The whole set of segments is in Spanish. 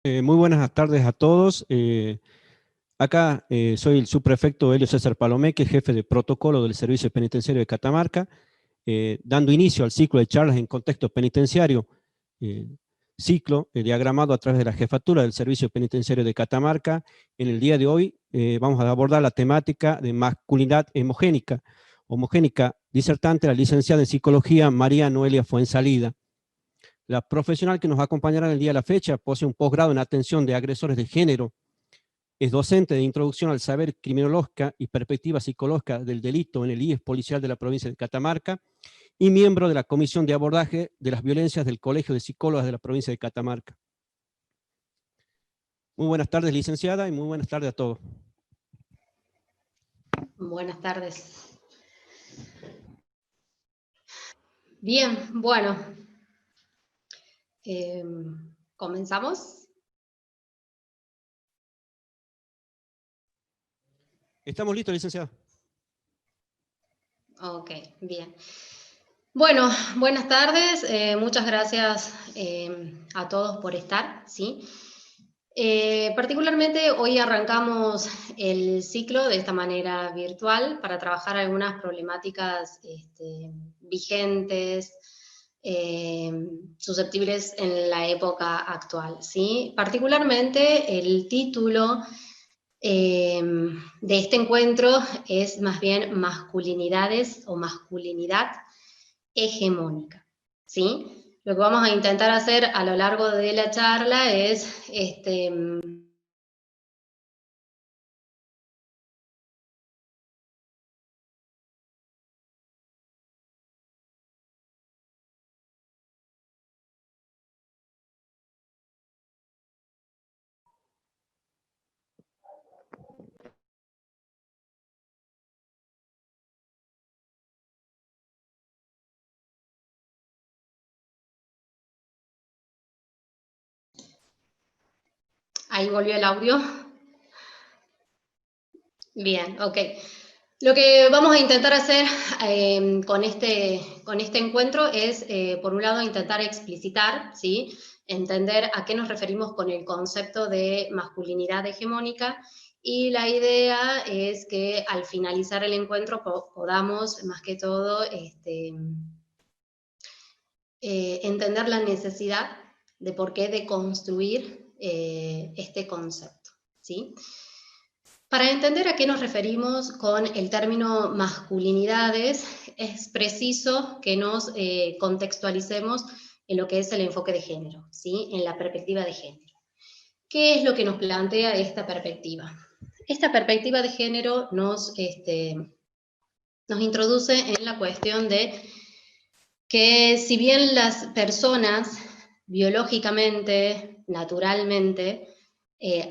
Muy buenas tardes a todos. Acá soy el subprefecto Helio César Palomeque, jefe de protocolo del Servicio Penitenciario de Catamarca, dando inicio al ciclo de charlas en contexto penitenciario, eh, ciclo diagramado a través de la jefatura del Servicio Penitenciario de Catamarca. En el día de hoy vamos a abordar la temática de masculinidad homogénica, disertante la licenciada en Psicología María Noelia Fuensalida. La profesional que nos acompañará en el día de la fecha posee un posgrado en atención de agresores de género, es docente de Introducción al Saber Criminológica y Perspectiva Psicológica del Delito en el IES Policial de la provincia de Catamarca y miembro de la Comisión de Abordaje de las Violencias del Colegio de Psicólogas de la provincia de Catamarca. Muy buenas tardes, licenciada, y muy buenas tardes a todos. Buenas tardes. Bien, bueno, ¿comenzamos? ¿Estamos listos, licenciada? Ok, bien. Bueno, buenas tardes, muchas gracias a todos por estar, ¿sí? Particularmente hoy arrancamos el ciclo de esta manera virtual para trabajar algunas problemáticas vigentes, susceptibles en la época actual, ¿sí? Particularmente el título de este encuentro es más bien masculinidades o masculinidad hegemónica, ¿sí? Lo que vamos a intentar hacer a lo largo de la charla es ahí volvió el audio. Bien, ok. Lo que vamos a intentar hacer con este encuentro es, por un lado, intentar explicitar, ¿sí? Entender a qué nos referimos con el concepto de masculinidad hegemónica, y la idea es que al finalizar el encuentro podamos, más que todo, entender la necesidad de por qué de construir este concepto, ¿sí? Para entender a qué nos referimos con el término masculinidades, es preciso que nos contextualicemos en lo que es el enfoque de género, ¿sí? En la perspectiva de género. ¿Qué es lo que nos plantea esta perspectiva? Esta perspectiva de género nos introduce en la cuestión de que si bien las personas biológicamente, naturalmente,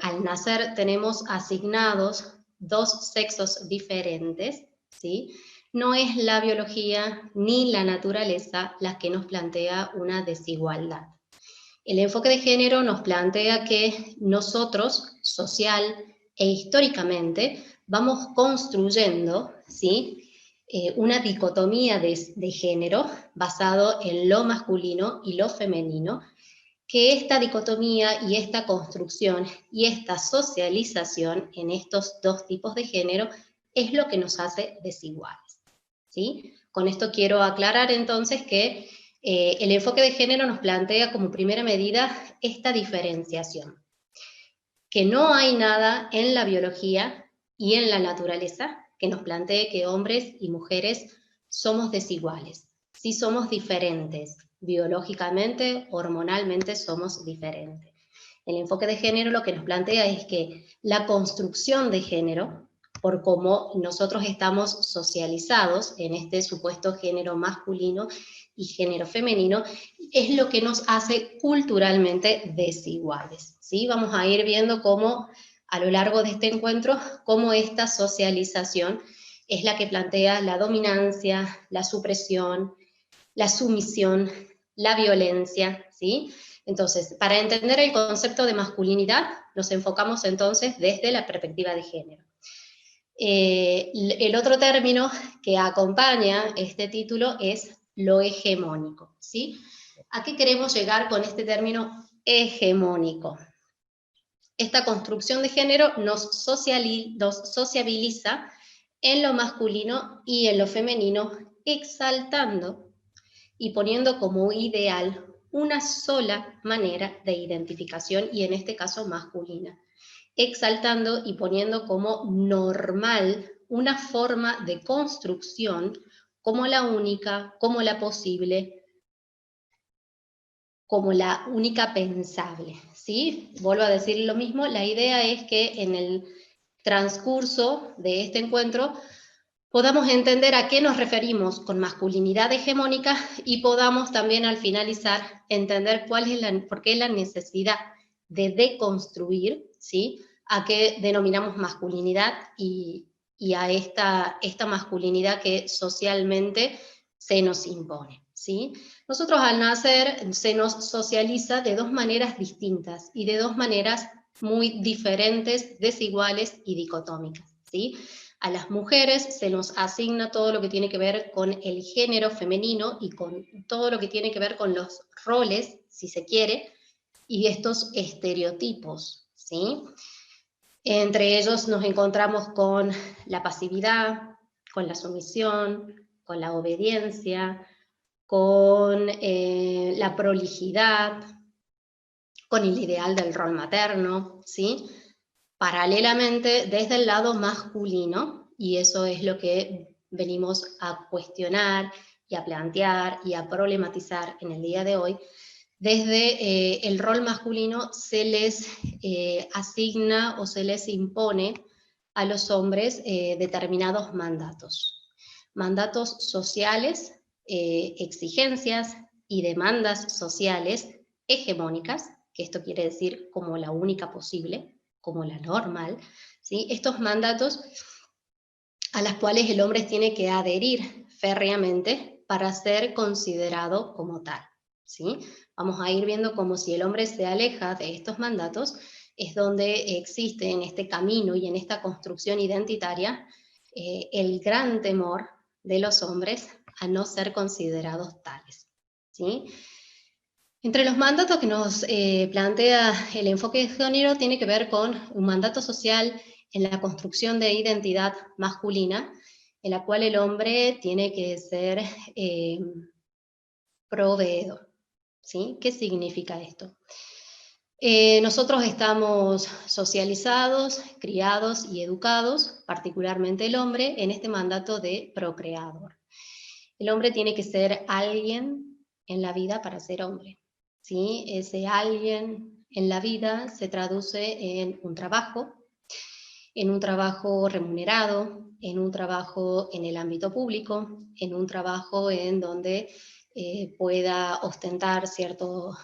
al nacer tenemos asignados dos sexos diferentes, ¿sí? No es la biología ni la naturaleza las que nos plantea una desigualdad. El enfoque de género nos plantea que nosotros, social e históricamente, vamos construyendo, ¿sí? Una dicotomía de género basado en lo masculino y lo femenino, que esta dicotomía y esta construcción y esta socialización en estos dos tipos de género es lo que nos hace desiguales, ¿sí? Con esto quiero aclarar entonces que el enfoque de género nos plantea como primera medida esta diferenciación, que no hay nada en la biología y en la naturaleza que nos plantee que hombres y mujeres somos desiguales, sí somos diferentes, biológicamente, hormonalmente somos diferentes. El enfoque de género lo que nos plantea es que la construcción de género, por cómo nosotros estamos socializados en este supuesto género masculino y género femenino, es lo que nos hace culturalmente desiguales, ¿sí? Vamos a ir viendo cómo a lo largo de este encuentro, cómo esta socialización es la que plantea la dominancia, la supresión, la sumisión, la violencia, ¿sí? Entonces, para entender el concepto de masculinidad, nos enfocamos entonces desde la perspectiva de género. El otro término que acompaña este título es lo hegemónico, ¿sí? ¿A qué queremos llegar con este término hegemónico? Esta construcción de género nos sociabiliza en lo masculino y en lo femenino, exaltando y poniendo como ideal una sola manera de identificación, y en este caso masculina, exaltando y poniendo como normal una forma de construcción como la única, como la posible, como la única pensable, ¿sí? Vuelvo a decir lo mismo, la idea es que en el transcurso de este encuentro podamos entender a qué nos referimos con masculinidad hegemónica y podamos también al finalizar entender por qué la necesidad de deconstruir, ¿sí? A qué denominamos masculinidad y a esta masculinidad que socialmente se nos impone, ¿sí? Nosotros al nacer se nos socializa de dos maneras distintas y de dos maneras muy diferentes, desiguales y dicotómicas, ¿sí? A las mujeres se nos asigna todo lo que tiene que ver con el género femenino y con todo lo que tiene que ver con los roles, si se quiere, y estos estereotipos, ¿sí? Entre ellos nos encontramos con la pasividad, con la sumisión, con la obediencia, con la prolijidad, con el ideal del rol materno, ¿sí? Paralelamente, desde el lado masculino, y eso es lo que venimos a cuestionar y a plantear y a problematizar en el día de hoy, desde el rol masculino se les asigna o se les impone a los hombres determinados mandatos. Mandatos sociales, exigencias y demandas sociales hegemónicas, que esto quiere decir como la única posible, como la normal, ¿sí? Estos mandatos a las cuales el hombre tiene que adherir férreamente para ser considerado como tal, ¿sí? Vamos a ir viendo cómo si el hombre se aleja de estos mandatos, es donde existe en este camino y en esta construcción identitaria el gran temor de los hombres a no ser considerados tales, ¿sí? Entre los mandatos que nos plantea el enfoque de género tiene que ver con un mandato social en la construcción de identidad masculina, en la cual el hombre tiene que ser proveedor, ¿sí? ¿Qué significa esto? Nosotros estamos socializados, criados y educados, particularmente el hombre, en este mandato de procreador. El hombre tiene que ser alguien en la vida para ser hombre, ¿sí? Ese alguien en la vida se traduce en un trabajo remunerado, en un trabajo en el ámbito público, en un trabajo en donde pueda ostentar cierto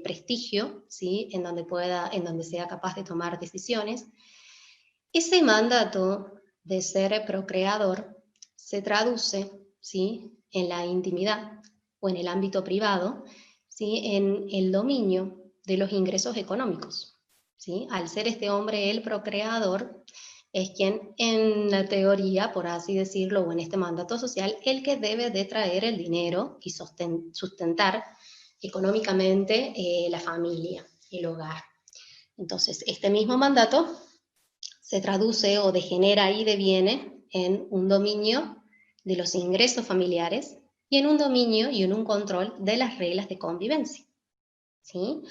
prestigio, ¿sí? En donde sea capaz de tomar decisiones. Ese mandato de ser procreador se traduce, ¿sí? En la intimidad o en el ámbito privado, ¿sí? En el dominio de los ingresos económicos, ¿sí? Al ser este hombre el procreador, es quien en la teoría, por así decirlo, o en este mandato social, el que debe de traer el dinero y sustentar económicamente la familia, el hogar. Entonces, este mismo mandato se traduce o degenera y deviene en un dominio de los ingresos familiares y en un dominio y en un control de las reglas de convivencia, ¿sí?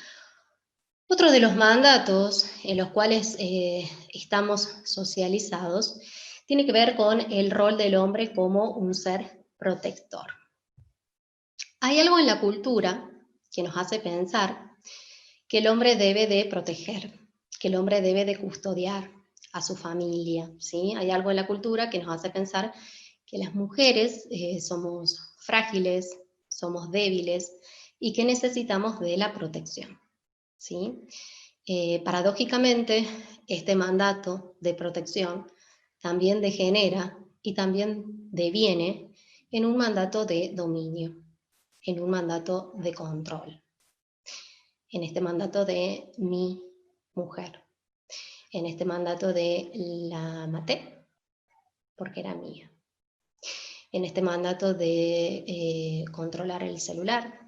Otro de los mandatos en los cuales estamos socializados tiene que ver con el rol del hombre como un ser protector. Hay algo en la cultura que nos hace pensar que el hombre debe de proteger, que el hombre debe de custodiar a su familia, ¿sí? Hay algo en la cultura que nos hace pensar que las mujeres somos frágiles, somos débiles y que necesitamos de la protección, ¿sí? Paradójicamente, este mandato de protección también degenera y también deviene en un mandato de dominio, en un mandato de control, en este mandato de mi mujer, en este mandato de la maté porque era mía, en este mandato de controlar el celular,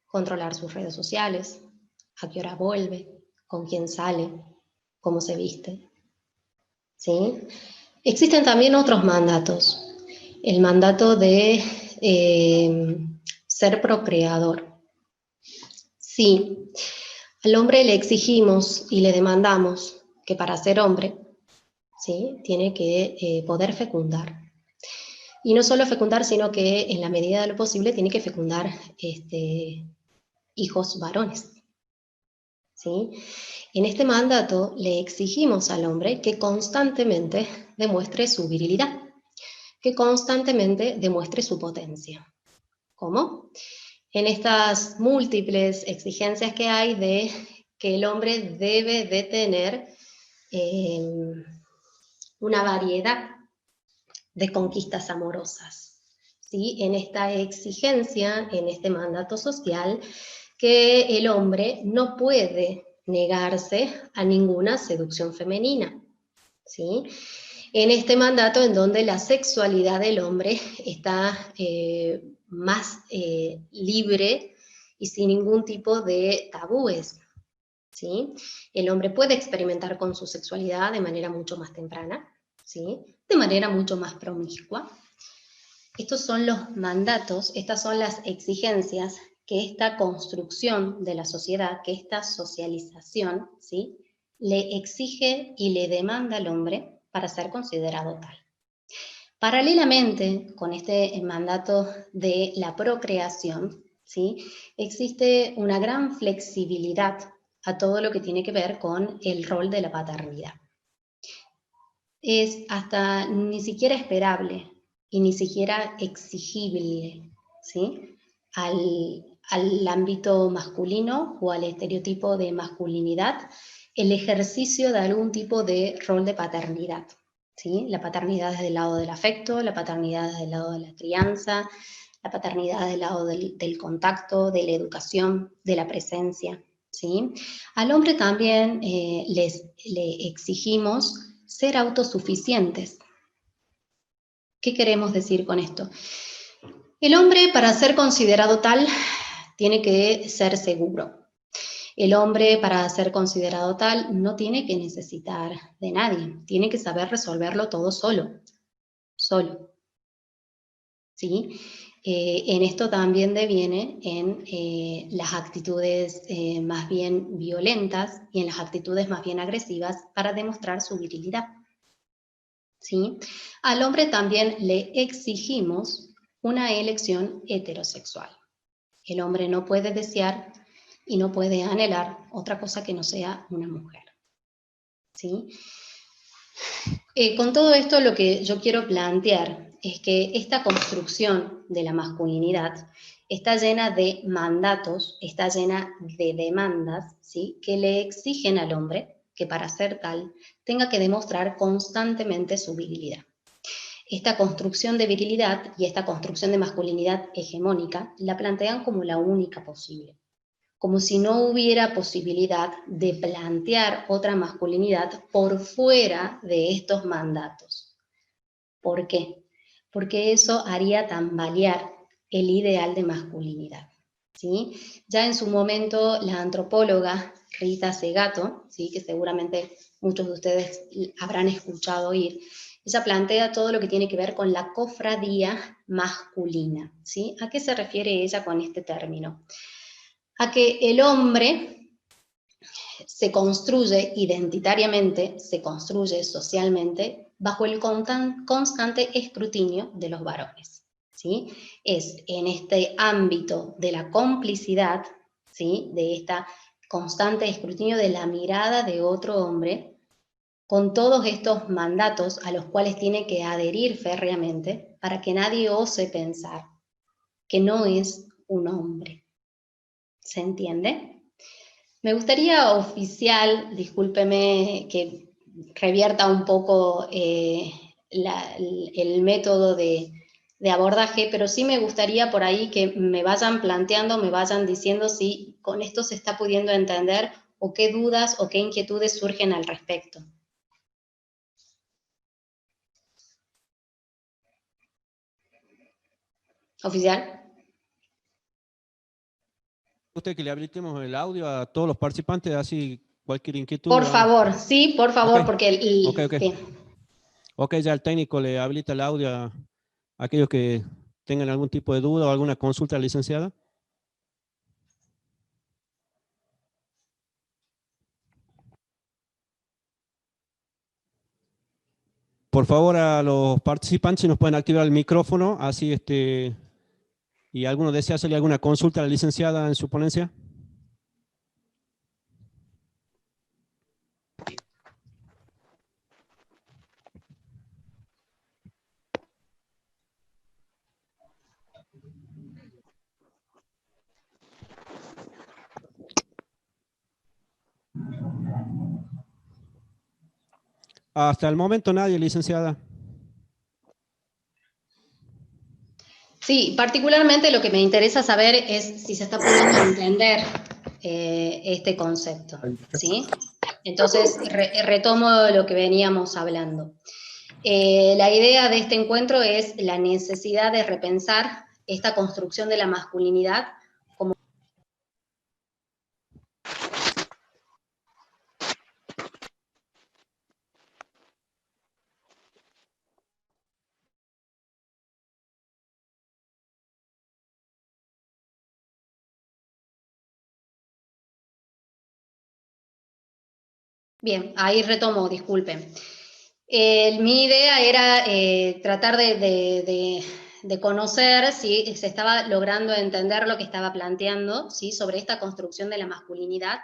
controlar sus redes sociales, a qué hora vuelve, con quién sale, cómo se viste. ¿Sí? Existen también otros mandatos. El mandato de ser procreador. Sí, al hombre le exigimos y le demandamos que para ser hombre, ¿sí?, tiene que poder fecundar. Y no solo fecundar, sino que en la medida de lo posible tiene que fecundar hijos varones. ¿Sí? En este mandato le exigimos al hombre que constantemente demuestre su virilidad, que constantemente demuestre su potencia. ¿Cómo? En estas múltiples exigencias que hay de que el hombre debe de tener una variedad de conquistas amorosas, ¿sí? En esta exigencia, en este mandato social, que el hombre no puede negarse a ninguna seducción femenina, ¿sí? En este mandato en donde la sexualidad del hombre está más libre y sin ningún tipo de tabúes, ¿sí? El hombre puede experimentar con su sexualidad de manera mucho más temprana, ¿sí?, de manera mucho más promiscua. Estos son los mandatos, estas son las exigencias que esta construcción de la sociedad, que esta socialización, ¿sí?, le exige y le demanda al hombre para ser considerado tal. Paralelamente con este mandato de la procreación, ¿sí?, existe una gran flexibilidad a todo lo que tiene que ver con el rol de la paternidad. Es hasta ni siquiera esperable y ni siquiera exigible, ¿sí?, al ámbito masculino o al estereotipo de masculinidad el ejercicio de algún tipo de rol de paternidad, ¿sí? La paternidad desde el lado del afecto, la paternidad desde el lado de la crianza, la paternidad desde el lado del contacto, de la educación, de la presencia, ¿sí? Al hombre también le exigimos ser autosuficientes. ¿Qué queremos decir con esto? El hombre, para ser considerado tal, tiene que ser seguro. El hombre, para ser considerado tal, no tiene que necesitar de nadie, tiene que saber resolverlo todo solo, ¿sí? En esto también deviene en las actitudes más bien violentas y en las actitudes más bien agresivas para demostrar su virilidad, ¿sí? Al hombre también le exigimos una elección heterosexual. El hombre no puede desear y no puede anhelar otra cosa que no sea una mujer, ¿sí? Con todo esto lo que yo quiero plantear es que esta construcción de la masculinidad está llena de mandatos, está llena de demandas, ¿sí?, que le exigen al hombre que para ser tal tenga que demostrar constantemente su virilidad. Esta construcción de virilidad y esta construcción de masculinidad hegemónica la plantean como la única posible, como si no hubiera posibilidad de plantear otra masculinidad por fuera de estos mandatos. ¿Por qué? Porque eso haría tambalear el ideal de masculinidad, ¿sí? Ya en su momento la antropóloga Rita Segato, ¿sí?, que seguramente muchos de ustedes habrán escuchado oír, ella plantea todo lo que tiene que ver con la cofradía masculina, ¿sí? ¿A qué se refiere ella con este término? A que el hombre se construye identitariamente, se construye socialmente bajo el constante escrutinio de los varones, ¿sí? Es en este ámbito de la complicidad, ¿sí?, de este constante escrutinio de la mirada de otro hombre, con todos estos mandatos a los cuales tiene que adherir férreamente para que nadie ose pensar que no es un hombre. ¿Se entiende? Me gustaría oficial, discúlpeme que revierta un poco el método de abordaje, pero sí me gustaría por ahí que me vayan planteando, me vayan diciendo si con esto se está pudiendo entender o qué dudas o qué inquietudes surgen al respecto. ¿Oficial? Usted que le habilitemos el audio a todos los participantes, así cualquier inquietud. Por favor, sí, por favor, Ok, porque ok, ok. bien. Ok, ya el técnico le habilita el audio a aquellos que tengan algún tipo de duda o alguna consulta, licenciada. Por favor, a los participantes, si nos pueden activar el micrófono, así y alguno desea hacerle alguna consulta a la licenciada en su ponencia. Hasta el momento nadie, licenciada. Sí, particularmente lo que me interesa saber es si se está pudiendo entender este concepto, ¿sí? Entonces, retomo lo que veníamos hablando. La idea de este encuentro es la necesidad de repensar esta construcción de la masculinidad como... Bien, ahí retomo, disculpen. Mi idea era tratar de conocer si se estaba logrando entender lo que estaba planteando, ¿sí? Sobre esta construcción de la masculinidad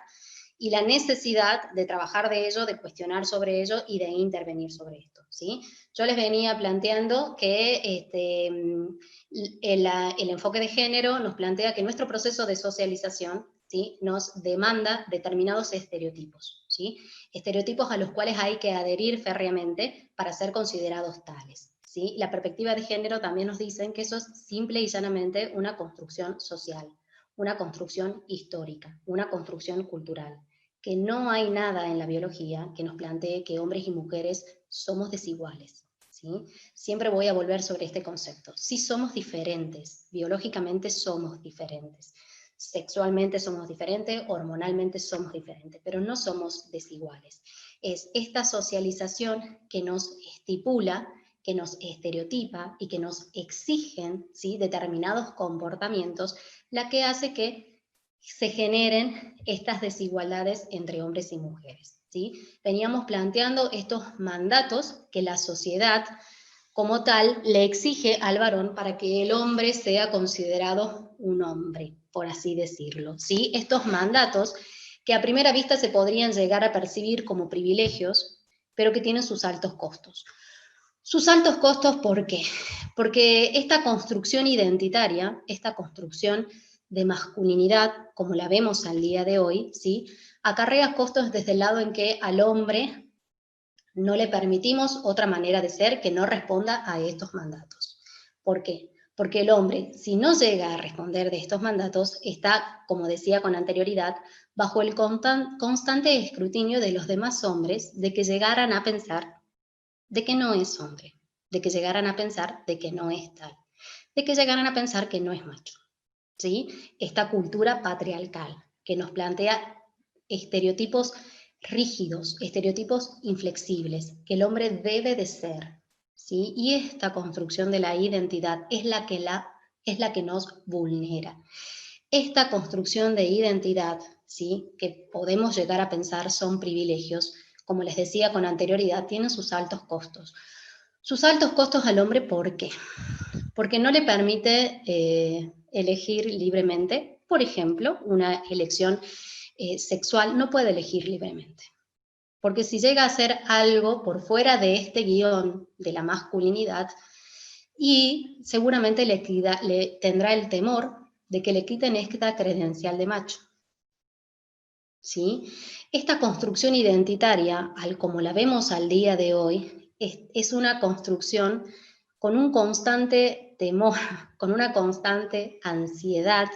y la necesidad de trabajar de ello, de cuestionar sobre ello y de intervenir sobre esto, ¿sí? Yo les venía planteando que el enfoque de género nos plantea que nuestro proceso de socialización, ¿sí? Nos demanda determinados estereotipos, ¿sí? Estereotipos a los cuales hay que adherir férreamente para ser considerados tales, ¿sí? La perspectiva de género también nos dice que eso es simple y llanamente una construcción social, una construcción histórica, una construcción cultural, que no hay nada en la biología que nos plantee que hombres y mujeres somos desiguales, ¿sí? Siempre voy a volver sobre este concepto. Sí somos diferentes, biológicamente somos diferentes, sexualmente somos diferentes, hormonalmente somos diferentes, pero no somos desiguales. Es esta socialización que nos estipula, que nos estereotipa y que nos exigen, ¿sí? Determinados comportamientos, la que hace que se generen estas desigualdades entre hombres y mujeres, ¿sí? Veníamos planteando estos mandatos que la sociedad como tal le exige al varón para que el hombre sea considerado un hombre, por así decirlo, ¿sí? Estos mandatos que a primera vista se podrían llegar a percibir como privilegios, pero que tienen sus altos costos. Sus altos costos, ¿por qué? Porque esta construcción identitaria, esta construcción de masculinidad, como la vemos al día de hoy, ¿sí? Acarrea costos desde el lado en que al hombre no le permitimos otra manera de ser que no responda a estos mandatos. ¿Por qué? Porque el hombre, si no llega a responder de estos mandatos, está, como decía con anterioridad, bajo el constante escrutinio de los demás hombres de que llegaran a pensar de que no es hombre, de que llegaran a pensar de que no es tal, de que llegaran a pensar que no es macho, ¿sí? Esta cultura patriarcal que nos plantea estereotipos rígidos, estereotipos inflexibles, que el hombre debe de ser, ¿sí? Y esta construcción de la identidad es la que nos vulnera. Esta construcción de identidad, ¿sí? Que podemos llegar a pensar son privilegios, como les decía con anterioridad, tienen sus altos costos. Sus altos costos al hombre, ¿por qué? Porque no le permite elegir libremente. Por ejemplo, una elección sexual no puede elegir libremente. Porque si llega a hacer algo por fuera de este guión de la masculinidad, y seguramente le tendrá el temor de que le quiten esta credencial de macho, ¿sí? Esta construcción identitaria, como la vemos al día de hoy, es una construcción con un constante temor, con una constante ansiedad,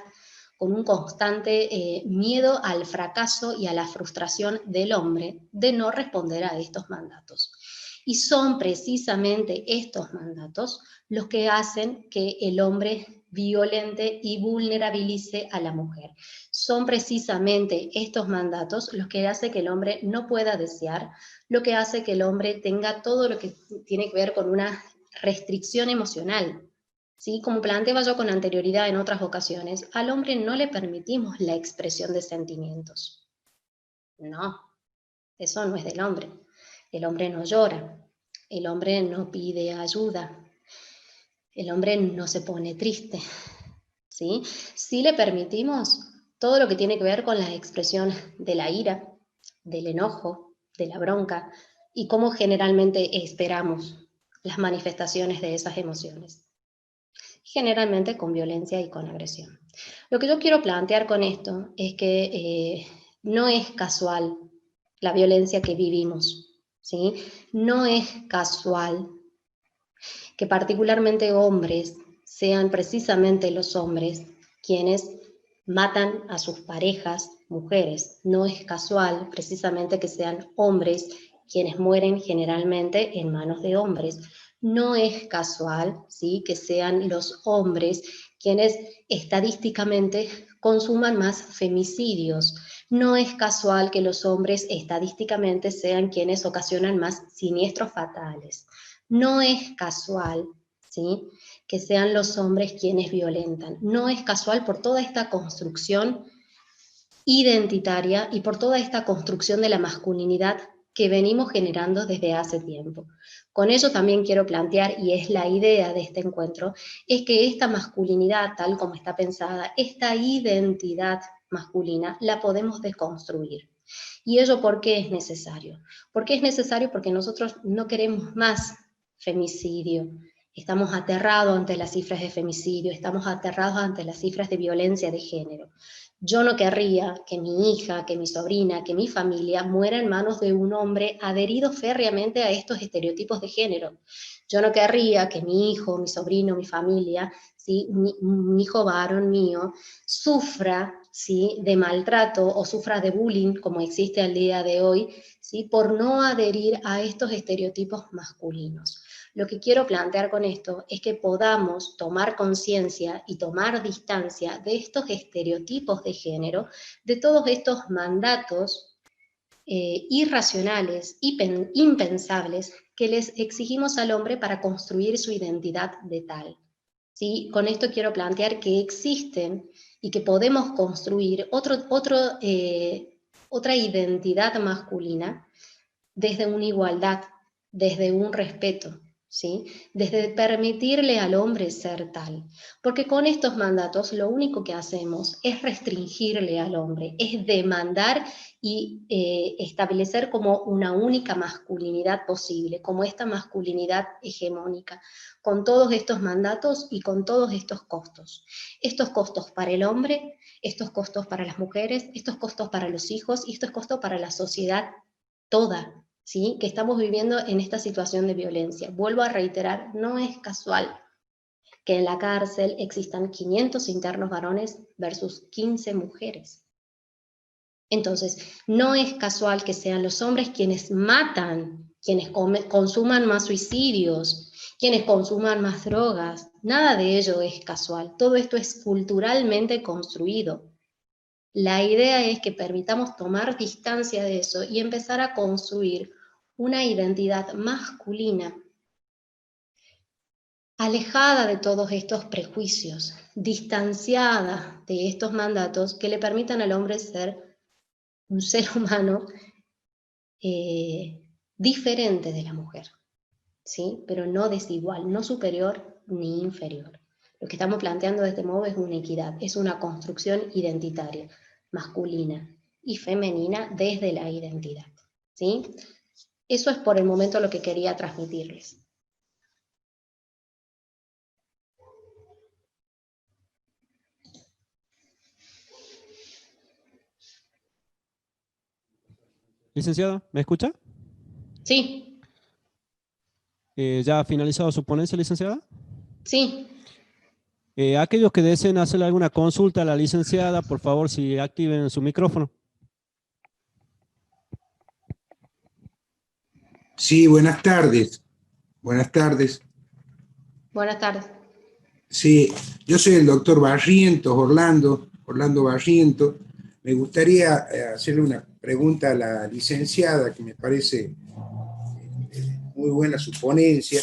con un constante miedo al fracaso y a la frustración del hombre de no responder a estos mandatos. Y son precisamente estos mandatos los que hacen que el hombre violente y vulnerabilice a la mujer. son precisamente estos mandatos los que hace que el hombre no pueda desear, lo que hace que el hombre tenga todo lo que tiene que ver con una restricción emocional. ¿Sí? Como planteaba yo con anterioridad en otras ocasiones, al hombre no le permitimos la expresión de sentimientos. No, eso no es del hombre. El hombre no llora, el hombre no pide ayuda, el hombre no se pone triste. ¿Sí? Si le permitimos todo lo que tiene que ver con la expresión de la ira, del enojo, de la bronca, y cómo generalmente esperamos las manifestaciones de esas emociones. Generalmente con violencia y con agresión. Lo que yo quiero plantear con esto es que no es casual la violencia que vivimos, ¿sí? No es casual que particularmente hombres sean precisamente los hombres quienes matan a sus parejas, mujeres. No es casual precisamente que sean hombres quienes mueren generalmente en manos de hombres. No es casual, ¿sí?, que sean los hombres quienes estadísticamente consuman más femicidios. No es casual que los hombres estadísticamente sean quienes ocasionan más siniestros fatales. No es casual, ¿sí?, que sean los hombres quienes violentan. No es casual por toda esta construcción identitaria y por toda esta construcción de la masculinidad que venimos generando desde hace tiempo. Con ello también quiero plantear, y es la idea de este encuentro, es que esta masculinidad tal como está pensada, esta identidad masculina, la podemos deconstruir. ¿Y ello por qué es necesario? ¿Por qué es necesario? Porque nosotros no queremos más femicidio. Estamos aterrados ante las cifras de femicidio, estamos aterrados ante las cifras de violencia de género. Yo no querría que mi hija, que mi sobrina, que mi familia muera en manos de un hombre adherido férreamente a estos estereotipos de género. Yo no querría que mi hijo, mi sobrino, mi familia, ¿sí?, mi hijo varón mío, sufra, ¿sí?, de maltrato o sufra de bullying, como existe al día de hoy, ¿sí?, por no adherir a estos estereotipos masculinos. Lo que quiero plantear con esto es que podamos tomar conciencia y tomar distancia de estos estereotipos de género, de todos estos mandatos irracionales, impensables, que les exigimos al hombre para construir su identidad de tal. ¿Sí? Con esto quiero plantear que existen y que podemos construir otra identidad masculina desde una igualdad, desde un respeto, ¿sí?, desde permitirle al hombre ser tal. Porque con estos mandatos lo único que hacemos es restringirle al hombre, es demandar y establecer como una única masculinidad posible, como esta masculinidad hegemónica, con todos estos mandatos y con todos estos costos. Estos costos para el hombre, estos costos para las mujeres, estos costos para los hijos y estos costos para la sociedad toda, ¿sí?, que estamos viviendo en esta situación de violencia. Vuelvo a reiterar, no es casual que en la cárcel existan 500 internos varones versus 15 mujeres. Entonces, no es casual que sean los hombres quienes matan, quienes consuman más suicidios, quienes consuman más drogas. Nada de ello es casual. Todo esto es culturalmente construido. La idea es que permitamos tomar distancia de eso y empezar a construir una identidad masculina, alejada de todos estos prejuicios, distanciada de estos mandatos que le permitan al hombre ser un ser humano diferente de la mujer, ¿sí?, pero no desigual, no superior ni inferior. Lo que estamos planteando de este modo es una equidad, es una construcción identitaria, masculina y femenina desde la identidad, ¿sí? Eso es por el momento lo que quería transmitirles. Licenciada, ¿me escucha? Sí. ¿Ya ha finalizado su ponencia, licenciada? Sí. Aquellos que deseen hacerle alguna consulta a la licenciada, por favor, si activen su micrófono. Sí, buenas tardes. Buenas tardes. Buenas tardes. Sí, yo soy el doctor Barrientos, Orlando Barrientos. Me gustaría hacerle una pregunta a la licenciada, que me parece muy buena su ponencia.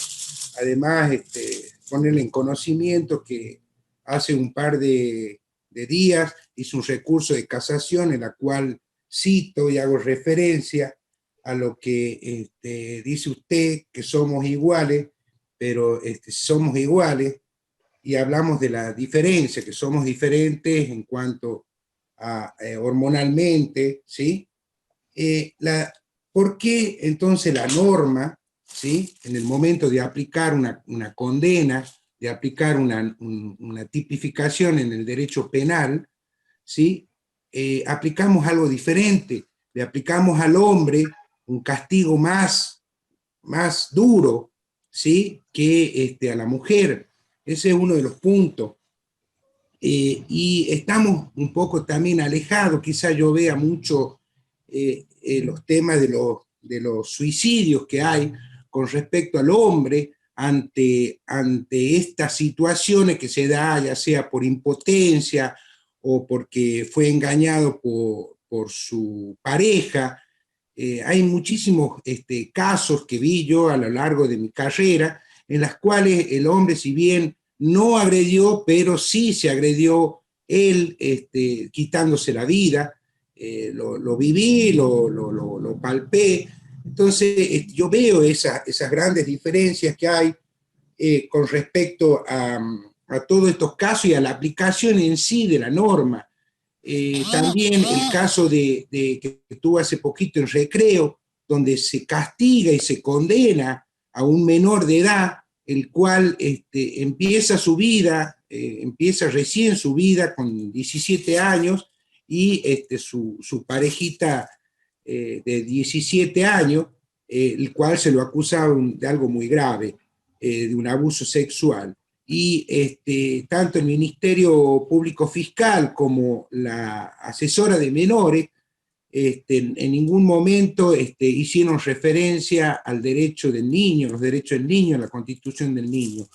Además, ponerle en conocimiento que hace un par de días hizo un recurso de casación en la cual cito y hago referencia a lo que dice usted, que somos iguales, pero somos iguales, y hablamos de la diferencia, que somos diferentes en cuanto a hormonalmente, ¿sí? ¿Por qué entonces la norma, ¿sí?, en el momento de aplicar una condena, de aplicar una tipificación en el derecho penal, ¿sí?, aplicamos algo diferente? Le aplicamos al hombre un castigo más duro, ¿sí?, que a la mujer. Ese es uno de los puntos. Y estamos un poco también alejados, quizá yo vea mucho los temas de los suicidios que hay con respecto al hombre ante estas situaciones que se da, ya sea por impotencia o porque fue engañado por su pareja. Hay muchísimos casos que vi yo a lo largo de mi carrera, en las cuales el hombre, si bien no agredió, pero sí se agredió él, quitándose la vida. Lo viví, lo palpé. Entonces, yo veo esas grandes diferencias que hay con respecto a todos estos casos y a la aplicación en sí de la norma. También el caso que tuvo hace poquito en Recreo, donde se castiga y se condena a un menor de edad, el cual empieza su vida, empieza recién su vida con 17 años, y su parejita de 17 años, el cual se lo acusa de algo muy grave, de un abuso sexual. Y tanto el Ministerio Público Fiscal como la asesora de menores en ningún momento hicieron referencia al derecho del niño, los derechos del niño, la Constitución del niño.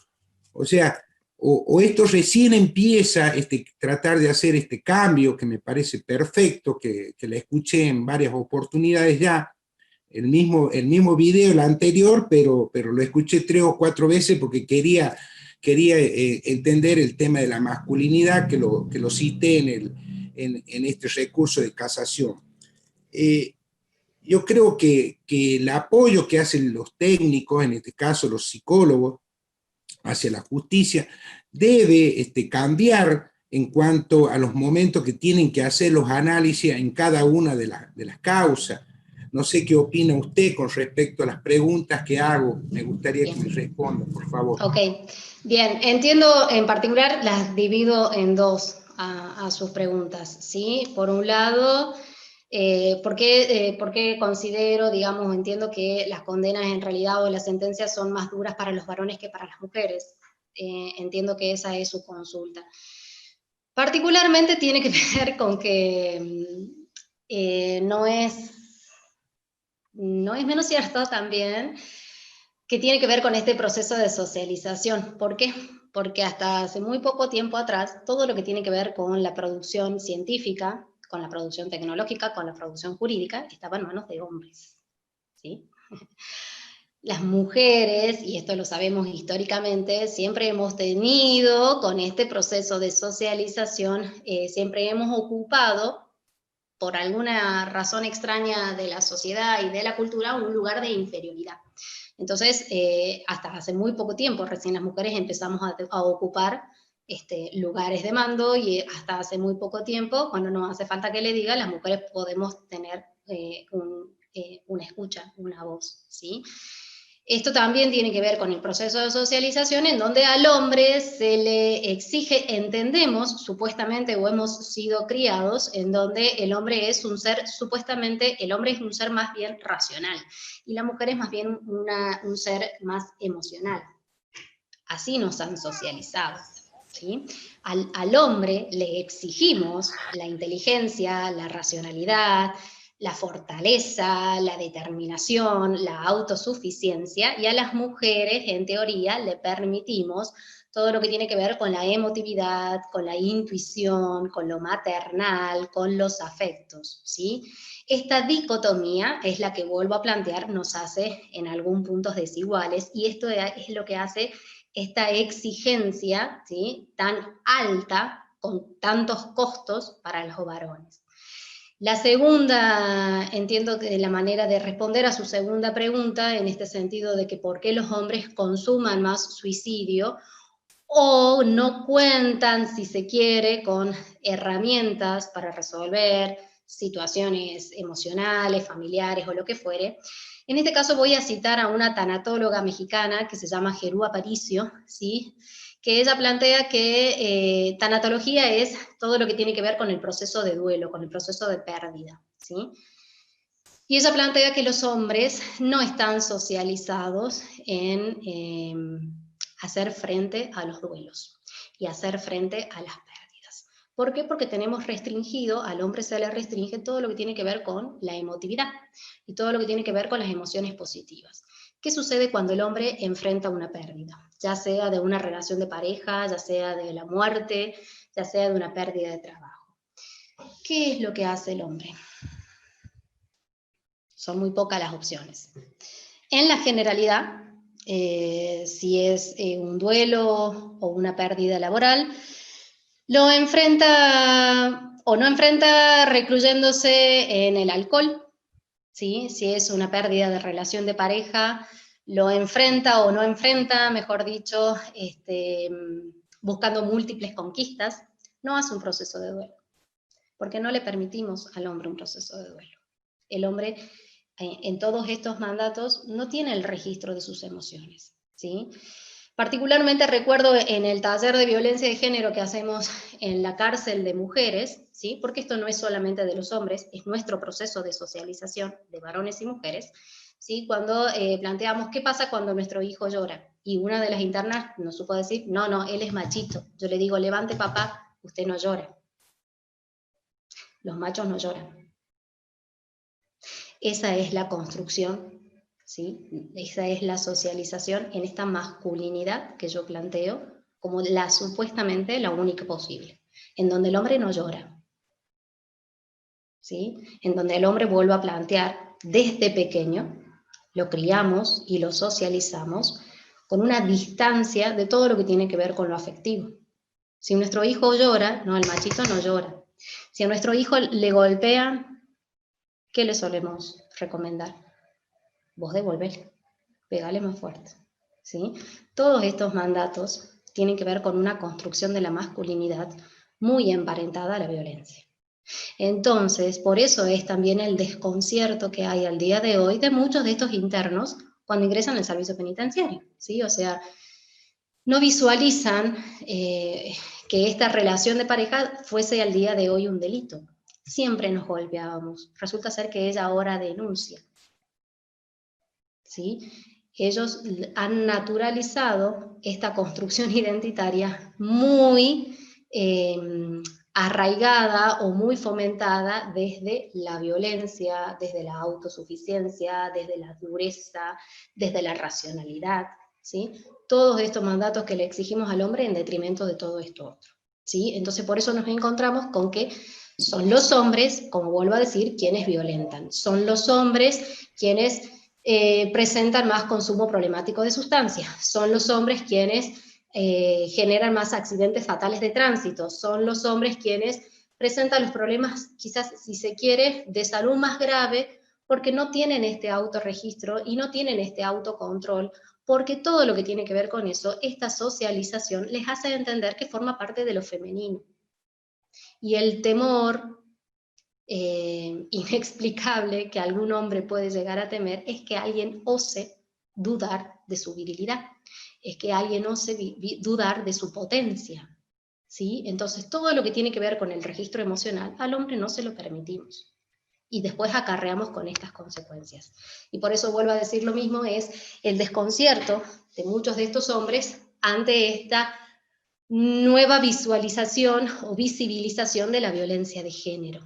O sea, o esto recién empieza tratar de hacer este cambio, que me parece perfecto, que le escuché en varias oportunidades ya, el mismo video, el anterior, pero lo escuché 3 o 4 veces porque quería entender el tema de la masculinidad, que lo cité en este recurso de casación. Yo creo que el apoyo que hacen los técnicos, en este caso los psicólogos, hacia la justicia, debe cambiar en cuanto a los momentos que tienen que hacer los análisis en cada una de las causas. No sé qué opina usted con respecto a las preguntas que hago. Me gustaría que me responda, por favor. Ok, bien, entiendo, en particular las divido en dos a sus preguntas, ¿sí? Por un lado, ¿por qué considero, digamos, entiendo que las condenas en realidad o las sentencias son más duras para los varones que para las mujeres? Entiendo que esa es su consulta. Particularmente tiene que ver con que no es menos cierto también que tiene que ver con este proceso de socialización. ¿Por qué? Porque hasta hace muy poco tiempo atrás, todo lo que tiene que ver con la producción científica, con la producción tecnológica, con la producción jurídica, estaba en manos de hombres, ¿sí? Las mujeres, y esto lo sabemos históricamente, siempre hemos tenido con este proceso de socialización, siempre hemos ocupado, por alguna razón extraña de la sociedad y de la cultura, un lugar de inferioridad. Entonces, hasta hace muy poco tiempo, recién las mujeres empezamos a ocupar lugares de mando, y hasta hace muy poco tiempo, cuando no hace falta que le diga, las mujeres podemos tener una escucha, una voz, ¿sí? Esto también tiene que ver con el proceso de socialización, en donde al hombre se le exige, entendemos, supuestamente, o hemos sido criados, en donde el hombre es un ser, supuestamente, el hombre es un ser más bien racional, y la mujer es más bien un ser más emocional. Así nos han socializado, ¿sí? Al hombre le exigimos la inteligencia, la racionalidad, la fortaleza, la determinación, la autosuficiencia, y a las mujeres, en teoría, le permitimos todo lo que tiene que ver con la emotividad, con la intuición, con lo maternal, con los afectos, ¿sí? Esta dicotomía es la que, vuelvo a plantear, nos hace en algún punto desiguales, y esto es lo que hace esta exigencia, ¿sí?, tan alta, con tantos costos para los varones. La segunda, entiendo que la manera de responder a su segunda pregunta, en este sentido de que por qué los hombres consuman más suicidio, o no cuentan, si se quiere, con herramientas para resolver situaciones emocionales, familiares o lo que fuere. En este caso voy a citar a una tanatóloga mexicana que se llama Gerú Aparicio, ¿sí?, que ella plantea que tanatología es todo lo que tiene que ver con el proceso de duelo, con el proceso de pérdida, ¿sí? Y ella plantea que los hombres no están socializados en hacer frente a los duelos y hacer frente a las pérdidas. ¿Por qué? Porque tenemos restringido, al hombre se le restringe todo lo que tiene que ver con la emotividad y todo lo que tiene que ver con las emociones positivas. ¿Qué sucede cuando el hombre enfrenta una pérdida? Ya sea de una relación de pareja, ya sea de la muerte, ya sea de una pérdida de trabajo. ¿Qué es lo que hace el hombre? Son muy pocas las opciones. En la generalidad, si es un duelo o una pérdida laboral, lo enfrenta o no enfrenta recluyéndose en el alcohol, ¿sí? Si es una pérdida de relación de pareja, lo enfrenta o no enfrenta, mejor dicho, buscando múltiples conquistas, no hace un proceso de duelo, porque no le permitimos al hombre un proceso de duelo. El hombre, en todos estos mandatos, no tiene el registro de sus emociones, ¿sí? Particularmente recuerdo en el taller de violencia de género que hacemos en la cárcel de mujeres, ¿sí?, porque esto no es solamente de los hombres, es nuestro proceso de socialización de varones y mujeres, ¿sí?, cuando planteamos qué pasa cuando nuestro hijo llora, y una de las internas nos supo decir, no, él es machito. Yo le digo, levante papá, usted no llora. Los machos no lloran. Esa es la construcción, ¿sí? Esa es la socialización en esta masculinidad que yo planteo como la supuestamente la única posible, en donde el hombre no llora, ¿sí? En donde el hombre, vuelve a plantear, desde pequeño, lo criamos y lo socializamos con una distancia de todo lo que tiene que ver con lo afectivo. Si nuestro hijo llora, no, el machito no llora. Si a nuestro hijo le golpean, ¿qué le solemos recomendar? Vos devolvele, pegale más fuerte, ¿sí? Todos estos mandatos tienen que ver con una construcción de la masculinidad muy emparentada a la violencia. Entonces, por eso es también el desconcierto que hay al día de hoy de muchos de estos internos cuando ingresan al servicio penitenciario, ¿sí? O sea, no visualizan que esta relación de pareja fuese al día de hoy un delito. Siempre nos golpeábamos. Resulta ser que ella ahora denuncia, ¿sí? Ellos han naturalizado esta construcción identitaria muy arraigada o muy fomentada desde la violencia, desde la autosuficiencia, desde la dureza, desde la racionalidad, ¿sí? Todos estos mandatos que le exigimos al hombre en detrimento de todo esto otro, ¿sí? Entonces por eso nos encontramos con que son los hombres, como vuelvo a decir, quienes violentan, son los hombres quienes presentan más consumo problemático de sustancias, son los hombres quienes generan más accidentes fatales de tránsito, son los hombres quienes presentan los problemas, quizás si se quiere, de salud más grave, porque no tienen este autorregistro y no tienen este autocontrol, porque todo lo que tiene que ver con eso, esta socialización les hace entender que forma parte de lo femenino. Y el temor inexplicable que algún hombre puede llegar a temer es que alguien ose dudar de su virilidad, es que alguien ose dudar de su potencia, ¿sí? Entonces todo lo que tiene que ver con el registro emocional al hombre no se lo permitimos y después acarreamos con estas consecuencias. Y por eso vuelvo a decir lo mismo, es el desconcierto de muchos de estos hombres ante esta nueva visualización o visibilización de la violencia de género,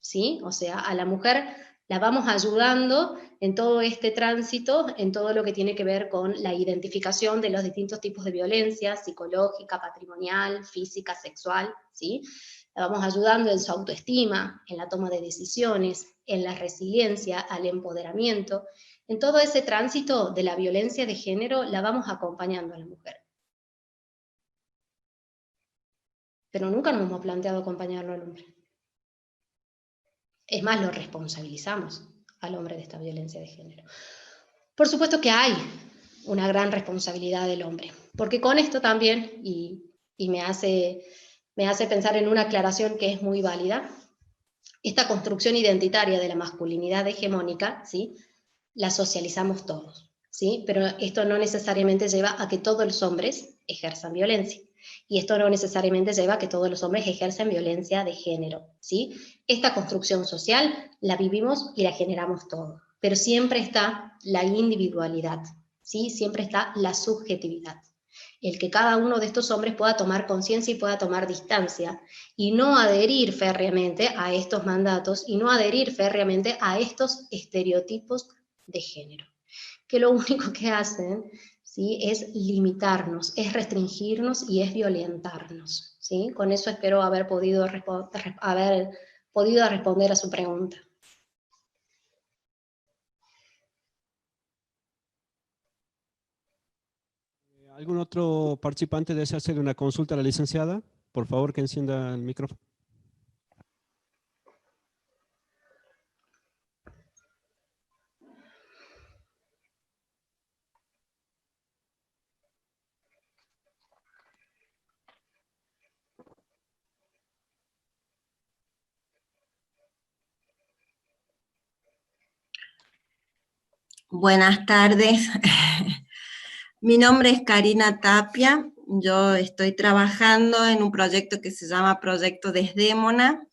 ¿sí? O sea, a la mujer la vamos ayudando en todo este tránsito, en todo lo que tiene que ver con la identificación de los distintos tipos de violencia, psicológica, patrimonial, física, sexual, ¿sí? La vamos ayudando en su autoestima, en la toma de decisiones, en la resiliencia, al empoderamiento. En todo ese tránsito de la violencia de género la vamos acompañando a la mujer. Pero nunca nos hemos planteado acompañarlo al hombre. Es más, lo responsabilizamos al hombre de esta violencia de género. Por supuesto que hay una gran responsabilidad del hombre, porque con esto también, y me hace pensar en una aclaración que es muy válida, esta construcción identitaria de la masculinidad hegemónica, ¿sí?, la socializamos todos, ¿sí? Pero esto no necesariamente lleva a que todos los hombres ejerzan violencia. Y esto no necesariamente lleva a que todos los hombres ejercen violencia de género, ¿sí? Esta construcción social la vivimos y la generamos todos. Pero siempre está la individualidad, ¿sí? Siempre está la subjetividad. El que cada uno de estos hombres pueda tomar conciencia y pueda tomar distancia y no adherir férreamente a estos mandatos y no adherir férreamente a estos estereotipos de género, que lo único que hacen, ¿sí?, es limitarnos, es restringirnos y es violentarnos, ¿sí? Con eso espero haber podido responder a su pregunta. ¿Algún otro participante desea hacer una consulta a la licenciada? Por favor, que encienda el micrófono. Buenas tardes. Mi nombre es Karina Tapia. Yo estoy trabajando en un proyecto que se llama Proyecto Desdémona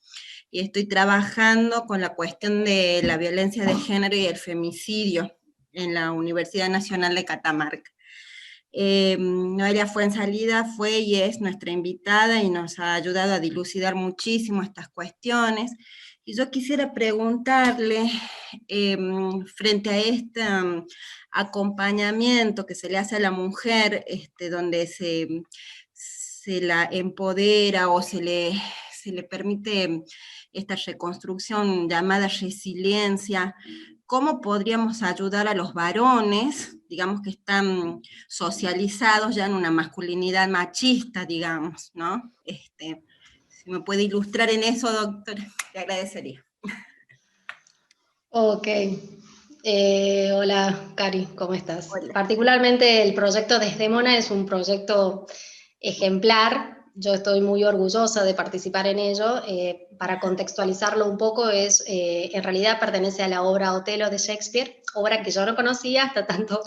y estoy trabajando con la cuestión de la violencia de género y el femicidio en la Universidad Nacional de Catamarca. Noelia Fuenzalida fue y es nuestra invitada y nos ha ayudado a dilucidar muchísimo estas cuestiones. Y yo quisiera preguntarle, frente a este acompañamiento que se le hace a la mujer, donde se la empodera o se le permite esta reconstrucción llamada resiliencia, ¿cómo podríamos ayudar a los varones, digamos, que están socializados ya en una masculinidad machista, digamos, ¿no? Si me puede ilustrar en eso, doctora, le agradecería. Ok. Hola, Cari, ¿cómo estás? Hola. Particularmente el proyecto Desdémona es un proyecto ejemplar. Yo estoy muy orgullosa de participar en ello. Para contextualizarlo un poco, en realidad pertenece a la obra Otelo de Shakespeare, obra que yo no conocía hasta tanto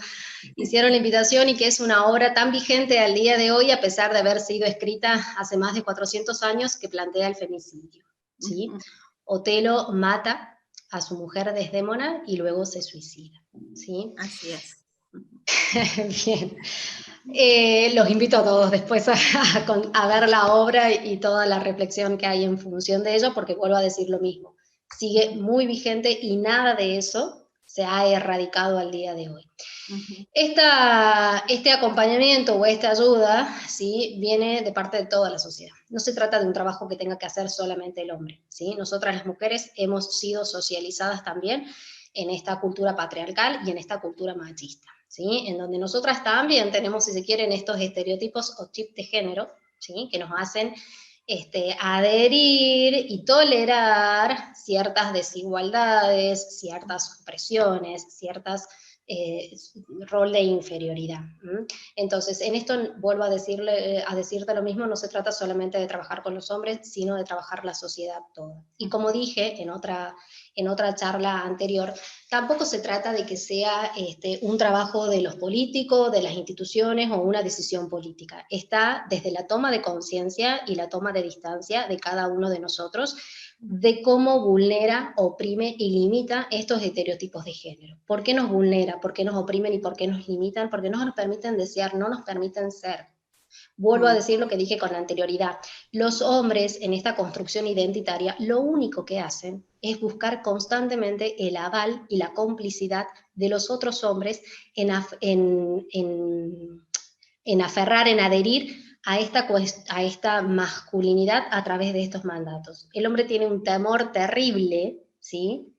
hicieron la invitación, y que es una obra tan vigente al día de hoy, a pesar de haber sido escrita hace más de 400 años, que plantea el femicidio, ¿sí? Otelo mata a su mujer Desdémona y luego se suicida, ¿sí? Así es. Bien. Los invito a todos después a ver la obra y toda la reflexión que hay en función de ello, porque vuelvo a decir lo mismo, sigue muy vigente y nada de eso se ha erradicado al día de hoy. Este acompañamiento o esta ayuda, ¿sí?, viene de parte de toda la sociedad. No se trata de un trabajo que tenga que hacer solamente el hombre, ¿sí? Nosotras las mujeres hemos sido socializadas también en esta cultura patriarcal y en esta cultura machista, ¿sí?, en donde nosotras también tenemos, si se quieren, estos estereotipos o chips de género, ¿sí?, que nos hacen adherir y tolerar ciertas desigualdades, ciertas opresiones, ciertas rol de inferioridad. Entonces, en esto vuelvo a decirte lo mismo, no se trata solamente de trabajar con los hombres, sino de trabajar la sociedad toda. Y como dije en otra charla anterior, tampoco se trata de que sea un trabajo de los políticos, de las instituciones o una decisión política. Está desde la toma de conciencia y la toma de distancia de cada uno de nosotros, de cómo vulnera, oprime y limita estos estereotipos de género. ¿Por qué nos vulnera? ¿Por qué nos oprimen y por qué nos limitan? Porque no nos permiten desear, no nos permiten ser. Vuelvo a decir lo que dije con anterioridad. Los hombres en esta construcción identitaria lo único que hacen es buscar constantemente el aval y la complicidad de los otros hombres en aferrar, en adherir a esta masculinidad a través de estos mandatos. El hombre tiene un temor terrible, ¿sí?,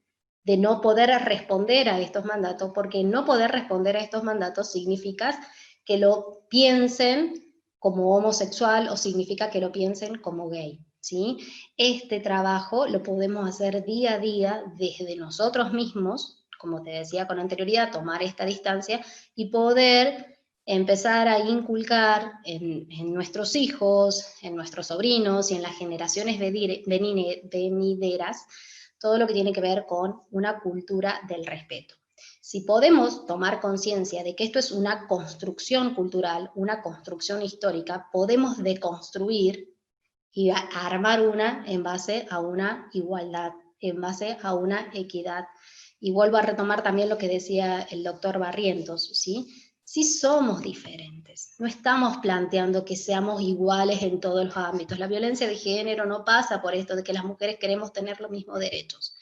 de no poder responder a estos mandatos, porque no poder responder a estos mandatos significa que lo piensen como homosexual o significa que lo piensen como gay, ¿sí? Este trabajo lo podemos hacer día a día desde nosotros mismos, como te decía con anterioridad, tomar esta distancia y poder empezar a inculcar en nuestros hijos, en nuestros sobrinos y en las generaciones venideras todo lo que tiene que ver con una cultura del respeto. Si podemos tomar conciencia de que esto es una construcción cultural, una construcción histórica, podemos deconstruir y armar una en base a una igualdad, en base a una equidad. Y vuelvo a retomar también lo que decía el doctor Barrientos, ¿sí? Sí somos diferentes, no estamos planteando que seamos iguales en todos los ámbitos. La violencia de género no pasa por esto de que las mujeres queremos tener los mismos derechos.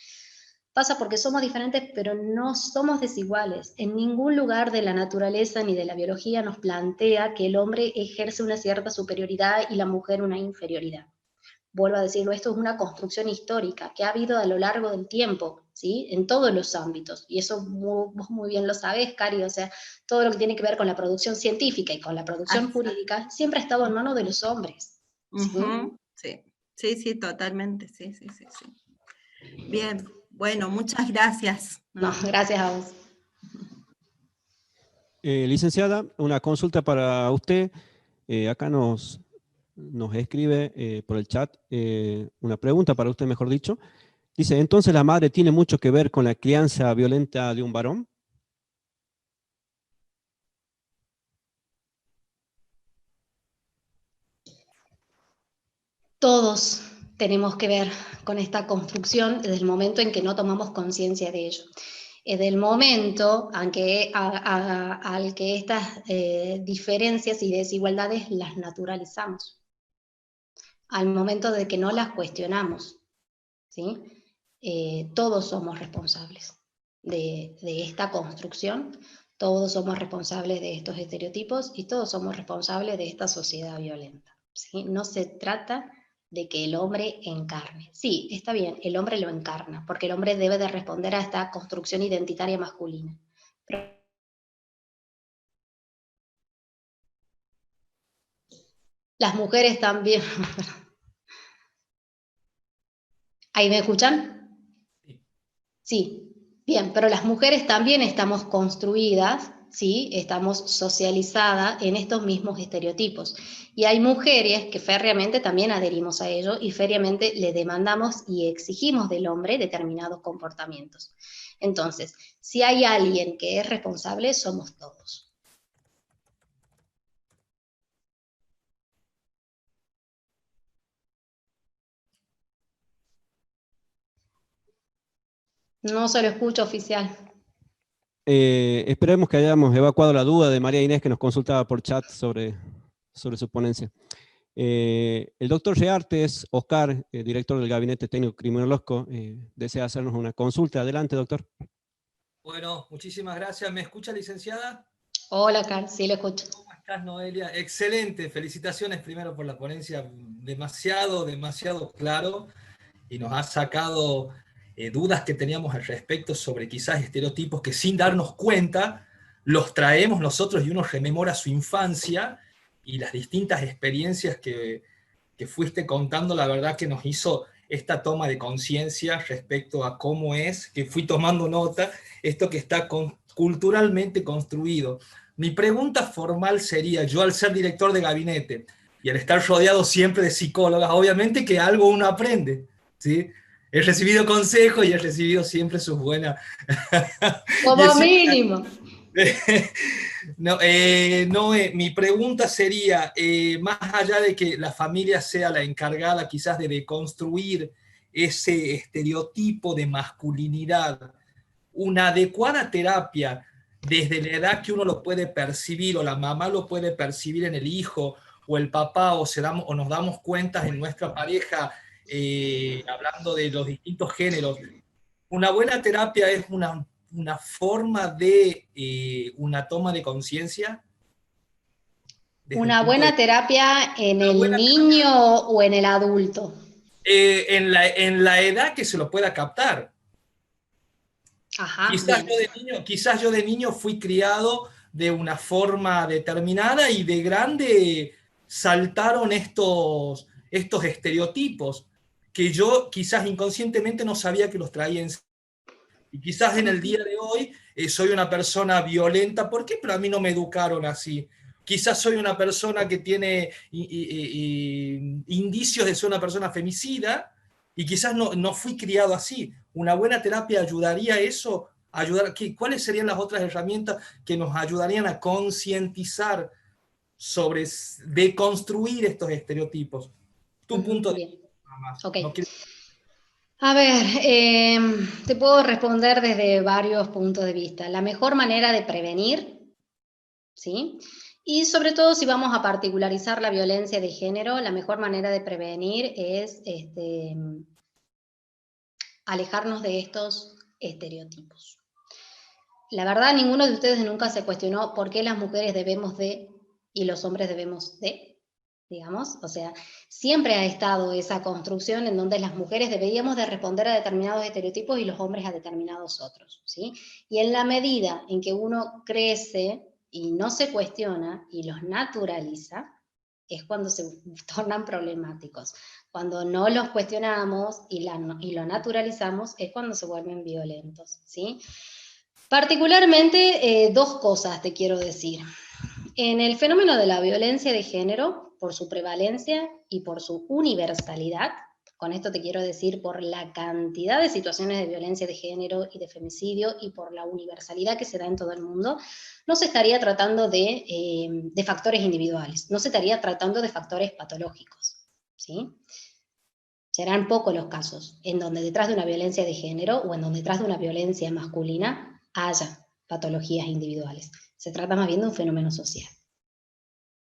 Pasa porque somos diferentes, pero no somos desiguales. En ningún lugar de la naturaleza ni de la biología nos plantea que el hombre ejerce una cierta superioridad y la mujer una inferioridad. Vuelvo a decirlo, esto es una construcción histórica que ha habido a lo largo del tiempo, ¿sí?, en todos los ámbitos, y eso vos muy bien lo sabés, Cari, o sea, todo lo que tiene que ver con la producción científica y con la producción jurídica siempre ha estado en manos de los hombres. ¿Sí? Sí, sí, sí, totalmente, sí. Bien, bueno, muchas gracias. No, gracias a vos. Licenciada, una consulta para usted. Acá nos escribe por el chat una pregunta para usted, mejor dicho. Dice, ¿entonces la madre tiene mucho que ver con la crianza violenta de un varón? Todos tenemos que ver con esta construcción desde el momento en que no tomamos conciencia de ello. Desde el momento al que estas diferencias y desigualdades las naturalizamos. Al momento de que no las cuestionamos, ¿sí? Todos somos responsables de esta construcción, todos somos responsables de estos estereotipos y todos somos responsables de esta sociedad violenta, ¿sí? No se trata de que el hombre encarne. Sí, está bien, el hombre lo encarna, porque el hombre debe de responder a esta construcción identitaria masculina. Pero las mujeres también... ¿Ahí me escuchan? Sí, bien, pero las mujeres también estamos construidas, ¿sí?, estamos socializadas en estos mismos estereotipos. Y hay mujeres que férreamente también adherimos a ello y férreamente le demandamos y exigimos del hombre determinados comportamientos. Entonces, si hay alguien que es responsable, somos todos. No se lo escucho, oficial. Esperemos que hayamos evacuado la duda de María Inés, que nos consultaba por chat sobre su ponencia. El doctor Reartes, Oscar, director del Gabinete Técnico Criminológico, desea hacernos una consulta. Adelante, doctor. Bueno, muchísimas gracias. ¿Me escucha, licenciada? Hola, Carl, sí lo escucho. ¿Cómo estás, Noelia? Excelente. Felicitaciones primero por la ponencia. Demasiado claro. Y nos ha sacado dudas que teníamos al respecto sobre quizás estereotipos que sin darnos cuenta los traemos nosotros y uno rememora su infancia y las distintas experiencias que fuiste contando, la verdad que nos hizo esta toma de conciencia respecto a cómo es, que fui tomando nota, esto que está culturalmente construido. Mi pregunta formal sería, yo al ser director de gabinete y al estar rodeado siempre de psicólogas, obviamente que algo uno aprende, ¿sí? He recibido consejos y he recibido siempre sus buenas... Como mínimo. No, mi pregunta sería, más allá de que la familia sea la encargada quizás de deconstruir ese estereotipo de masculinidad, una adecuada terapia desde la edad que uno lo puede percibir o la mamá lo puede percibir en el hijo o el papá, o nos damos cuenta en nuestra pareja, hablando de los distintos géneros. Una buena terapia es una forma de una toma de conciencia. Una buena terapia en el niño o en el adulto. En la edad que se lo pueda captar. Ajá, quizás yo de niño fui criado de una forma determinada y de grande saltaron estos estereotipos que yo quizás inconscientemente no sabía que los traía en sí. Y quizás en el día de hoy soy una persona violenta. ¿Por qué? Pero a mí no me educaron así. Quizás soy una persona que tiene indicios de ser una persona femicida y quizás no fui criado así. Una buena terapia ayudaría a eso. ¿Cuáles serían las otras herramientas que nos ayudarían a concientizar sobre deconstruir estos estereotipos? Tu punto de vista. Okay. No quiero... A ver, te puedo responder desde varios puntos de vista. La mejor manera de prevenir, ¿sí? Y sobre todo si vamos a particularizar la violencia de género, la mejor manera de prevenir es alejarnos de estos estereotipos. La verdad, ninguno de ustedes nunca se cuestionó por qué las mujeres debemos de y los hombres debemos de, digamos. O sea, siempre ha estado esa construcción en donde las mujeres deberíamos de responder a determinados estereotipos y los hombres a determinados otros, ¿sí? Y en la medida en que uno crece y no se cuestiona y los naturaliza, es cuando se tornan problemáticos. Cuando no los cuestionamos y lo naturalizamos, es cuando se vuelven violentos, ¿sí? Particularmente, dos cosas te quiero decir. En el fenómeno de la violencia de género, por su prevalencia y por su universalidad, con esto te quiero decir por la cantidad de situaciones de violencia de género y de femicidio y por la universalidad que se da en todo el mundo, no se estaría tratando de factores individuales, no se estaría tratando de factores patológicos, ¿sí? Serán pocos los casos en donde detrás de una violencia de género o en donde detrás de una violencia masculina haya patologías individuales. Se trata más bien de un fenómeno social,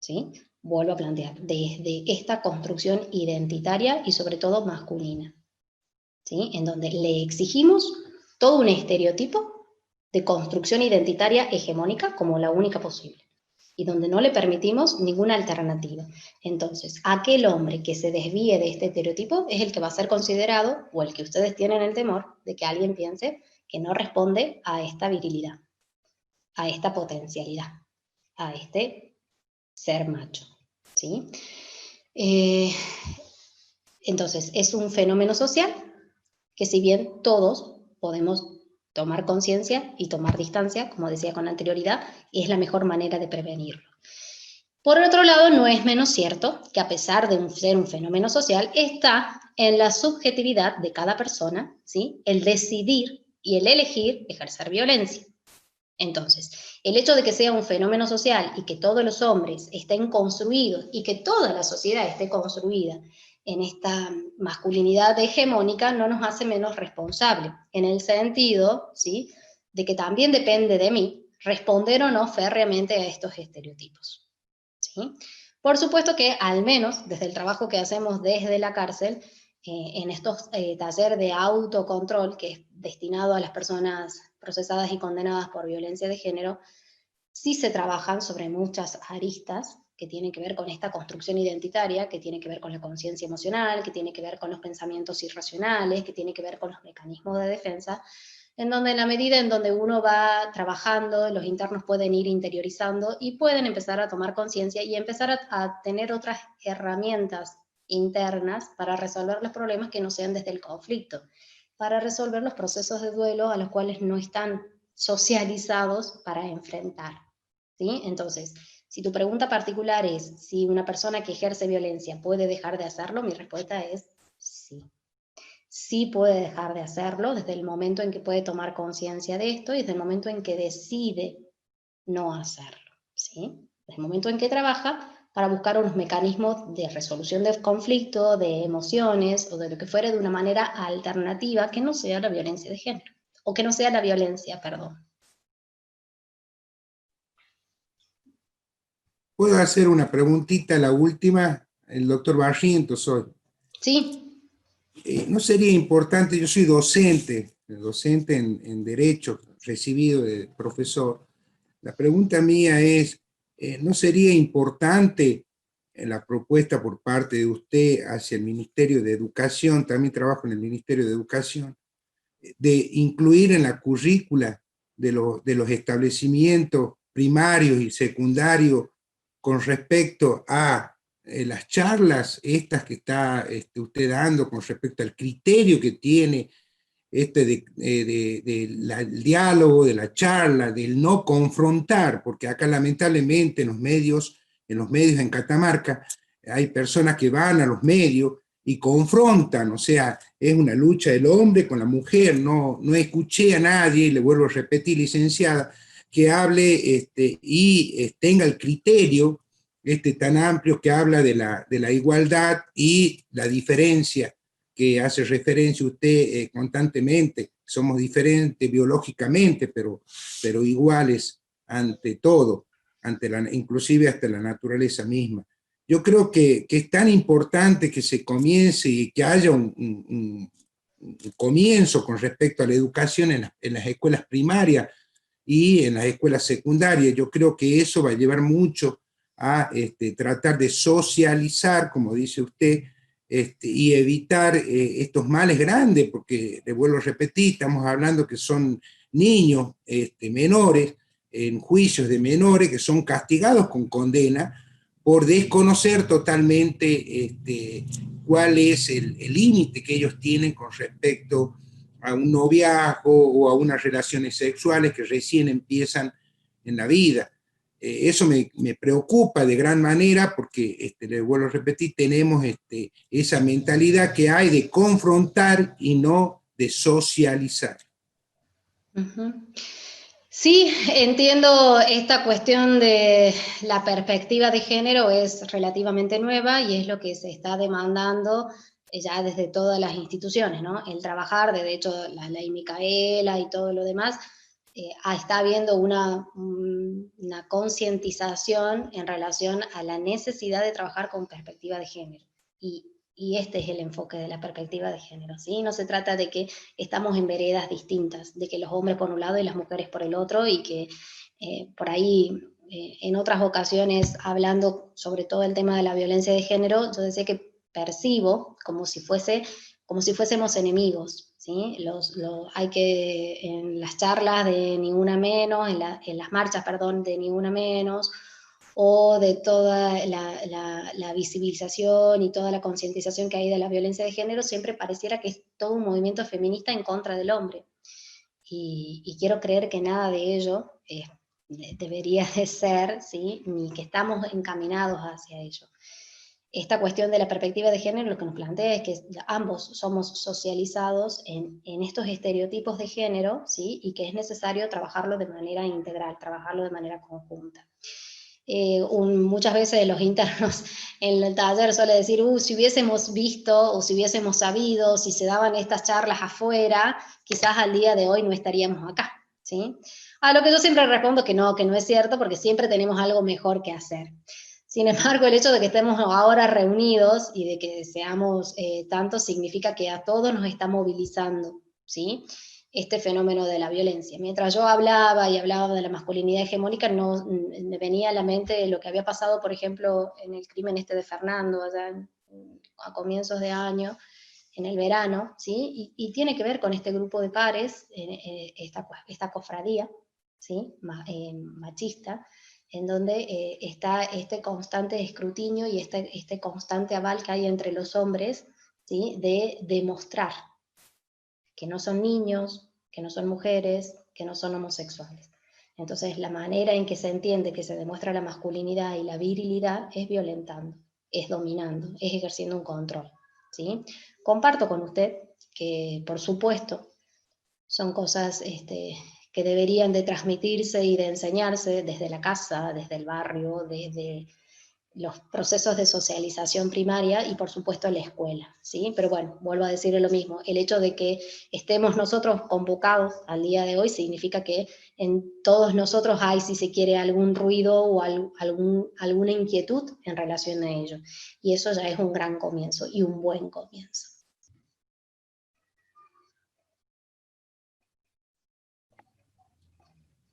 ¿sí? Vuelvo a plantear, desde esta construcción identitaria y sobre todo masculina, ¿sí? En donde le exigimos todo un estereotipo de construcción identitaria hegemónica como la única posible, y donde no le permitimos ninguna alternativa. Entonces, aquel hombre que se desvíe de este estereotipo es el que va a ser considerado, o el que ustedes tienen el temor de que alguien piense que no responde a esta virilidad, a esta potencialidad, a este ser macho, ¿sí? Entonces, es un fenómeno social que si bien todos podemos tomar conciencia y tomar distancia, como decía con anterioridad, es la mejor manera de prevenirlo. Por otro lado, no es menos cierto que a pesar de ser un fenómeno social, está en la subjetividad de cada persona, ¿sí? El decidir y el elegir ejercer violencia. Entonces, el hecho de que sea un fenómeno social y que todos los hombres estén construidos y que toda la sociedad esté construida en esta masculinidad hegemónica no nos hace menos responsables, en el sentido, ¿sí?, de que también depende de mí responder o no férreamente a estos estereotipos, ¿sí? Por supuesto que al menos desde el trabajo que hacemos desde la cárcel, en estos talleres de autocontrol, que es destinado a las personas procesadas y condenadas por violencia de género, sí se trabajan sobre muchas aristas que tienen que ver con esta construcción identitaria, que tiene que ver con la conciencia emocional, que tiene que ver con los pensamientos irracionales, que tiene que ver con los mecanismos de defensa, en donde en la medida en donde uno va trabajando, los internos pueden ir interiorizando y pueden empezar a tomar conciencia y empezar a tener otras herramientas internas para resolver los problemas que no sean desde el conflicto, para resolver los procesos de duelo a los cuales no están socializados para enfrentar, ¿sí? Entonces, si tu pregunta particular es si una persona que ejerce violencia puede dejar de hacerlo, mi respuesta es sí. Sí puede dejar de hacerlo desde el momento en que puede tomar conciencia de esto y desde el momento en que decide no hacerlo, ¿sí? Desde el momento en que trabaja para buscar unos mecanismos de resolución de conflicto, de emociones o de lo que fuere de una manera alternativa que no sea la violencia de género, o que no sea la violencia, perdón. ¿Puedo hacer una preguntita, la última? El doctor Barrientos soy. Sí. ¿No sería importante, yo soy docente en Derecho, recibido de profesor? La pregunta mía es, ¿no sería importante la propuesta por parte de usted hacia el Ministerio de Educación, también trabajo en el Ministerio de Educación, de incluir en la currícula de los establecimientos primarios y secundarios con respecto a las charlas estas que está usted dando, con respecto al criterio que tiene del diálogo, de la charla, del no confrontar, porque acá lamentablemente en los medios en Catamarca, hay personas que van a los medios y confrontan, o sea, es una lucha del hombre con la mujer. No escuché a nadie, le vuelvo a repetir, licenciada, que hable y tenga el criterio tan amplio que habla de la igualdad y la diferencia que hace referencia usted constantemente. Somos diferentes biológicamente, pero iguales ante todo, inclusive hasta la naturaleza misma. Yo creo que es tan importante que se comience y que haya un comienzo con respecto a la educación en las escuelas primarias y en las escuelas secundarias. Yo creo que eso va a llevar mucho a tratar de socializar, como dice usted, y evitar estos males grandes, porque, le vuelvo a repetir, estamos hablando que son niños menores, en juicios de menores, que son castigados con condena por desconocer totalmente cuál es el límite que ellos tienen con respecto a un noviazgo o a unas relaciones sexuales que recién empiezan en la vida. Eso me preocupa de gran manera porque, le vuelvo a repetir, tenemos esa mentalidad que hay de confrontar y no de socializar. Uh-huh. Sí, entiendo, esta cuestión de la perspectiva de género es relativamente nueva y es lo que se está demandando ya desde todas las instituciones, ¿no? El trabajar, de hecho, la ley Micaela y todo lo demás, está habiendo una concientización en relación a la necesidad de trabajar con perspectiva de género. Y este es el enfoque de la perspectiva de género, ¿sí? No se trata de que estamos en veredas distintas, de que los hombres por un lado y las mujeres por el otro, y que por ahí en otras ocasiones, hablando sobre todo el tema de la violencia de género, yo decía que percibo como si fuésemos enemigos, ¿sí? Hay que, en las charlas de Ni Una Menos, en las marchas, perdón, de Ni Una Menos, o de toda la visibilización y toda la concientización que hay de la violencia de género, siempre pareciera que es todo un movimiento feminista en contra del hombre. Y quiero creer que nada de ello debería de ser, ¿sí? Ni que estamos encaminados hacia ello. Esta cuestión de la perspectiva de género lo que nos plantea es que ambos somos socializados en estos estereotipos de género, ¿sí? Y que es necesario trabajarlo de manera integral, trabajarlo de manera conjunta. Muchas veces los internos en el taller suelen decir, si hubiésemos visto o si hubiésemos sabido, si se daban estas charlas afuera, quizás al día de hoy no estaríamos acá, ¿sí? A lo que yo siempre respondo que no es cierto, porque siempre tenemos algo mejor que hacer. Sin embargo, el hecho de que estemos ahora reunidos y de que seamos tantos significa que a todos nos está movilizando, ¿sí? Este fenómeno de la violencia. Mientras yo hablaba de la masculinidad hegemónica, no me venía a la mente lo que había pasado, por ejemplo, en el crimen de Fernando, allá a comienzos de año, en el verano, ¿sí? Y tiene que ver con este grupo de pares, esta cofradía, ¿sí? Machista, en donde está este constante escrutinio y este constante aval que hay entre los hombres, ¿sí? De demostrar que no son niños, que no son mujeres, que no son homosexuales. Entonces, la manera en que se entiende que se demuestra la masculinidad y la virilidad es violentando, es dominando, es ejerciendo un control, ¿sí? Comparto con usted que, por supuesto, son cosas que deberían de transmitirse y de enseñarse desde la casa, desde el barrio, desde los procesos de socialización primaria y por supuesto la escuela, ¿sí? Pero bueno, vuelvo a decirle lo mismo, el hecho de que estemos nosotros convocados al día de hoy significa que en todos nosotros hay, si se quiere, algún ruido o alguna inquietud en relación a ello, y eso ya es un gran comienzo y un buen comienzo.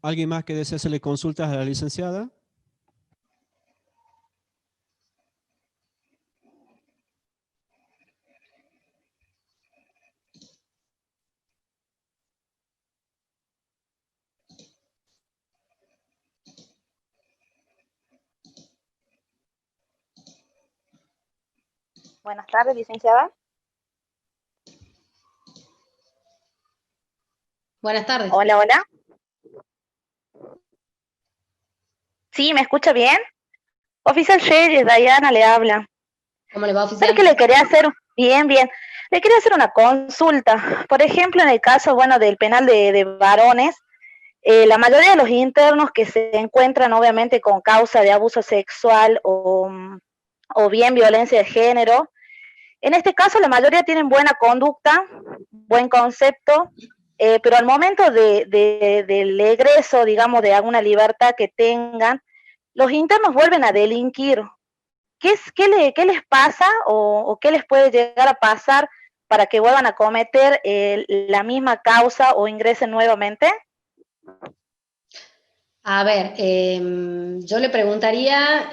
¿Alguien más que desee hacerle consultas a la licenciada? Buenas tardes, licenciada. Buenas tardes. Hola, hola. ¿Sí, me escucha bien? Oficial Reyes, Dayana le habla. ¿Cómo le va, ¿Sabe oficial? qué le quería hacer? Bien, bien. Le quería hacer una consulta. Por ejemplo, en el caso, bueno, del penal de varones, la mayoría de los internos que se encuentran, obviamente, con causa de abuso sexual o bien violencia de género, en este caso la mayoría tienen buena conducta, buen concepto, pero al momento del egreso, digamos, de alguna libertad que tengan, los internos vuelven a delinquir. ¿Qué les pasa o qué les puede llegar a pasar para que vuelvan a cometer la misma causa o ingresen nuevamente? A ver, yo le preguntaría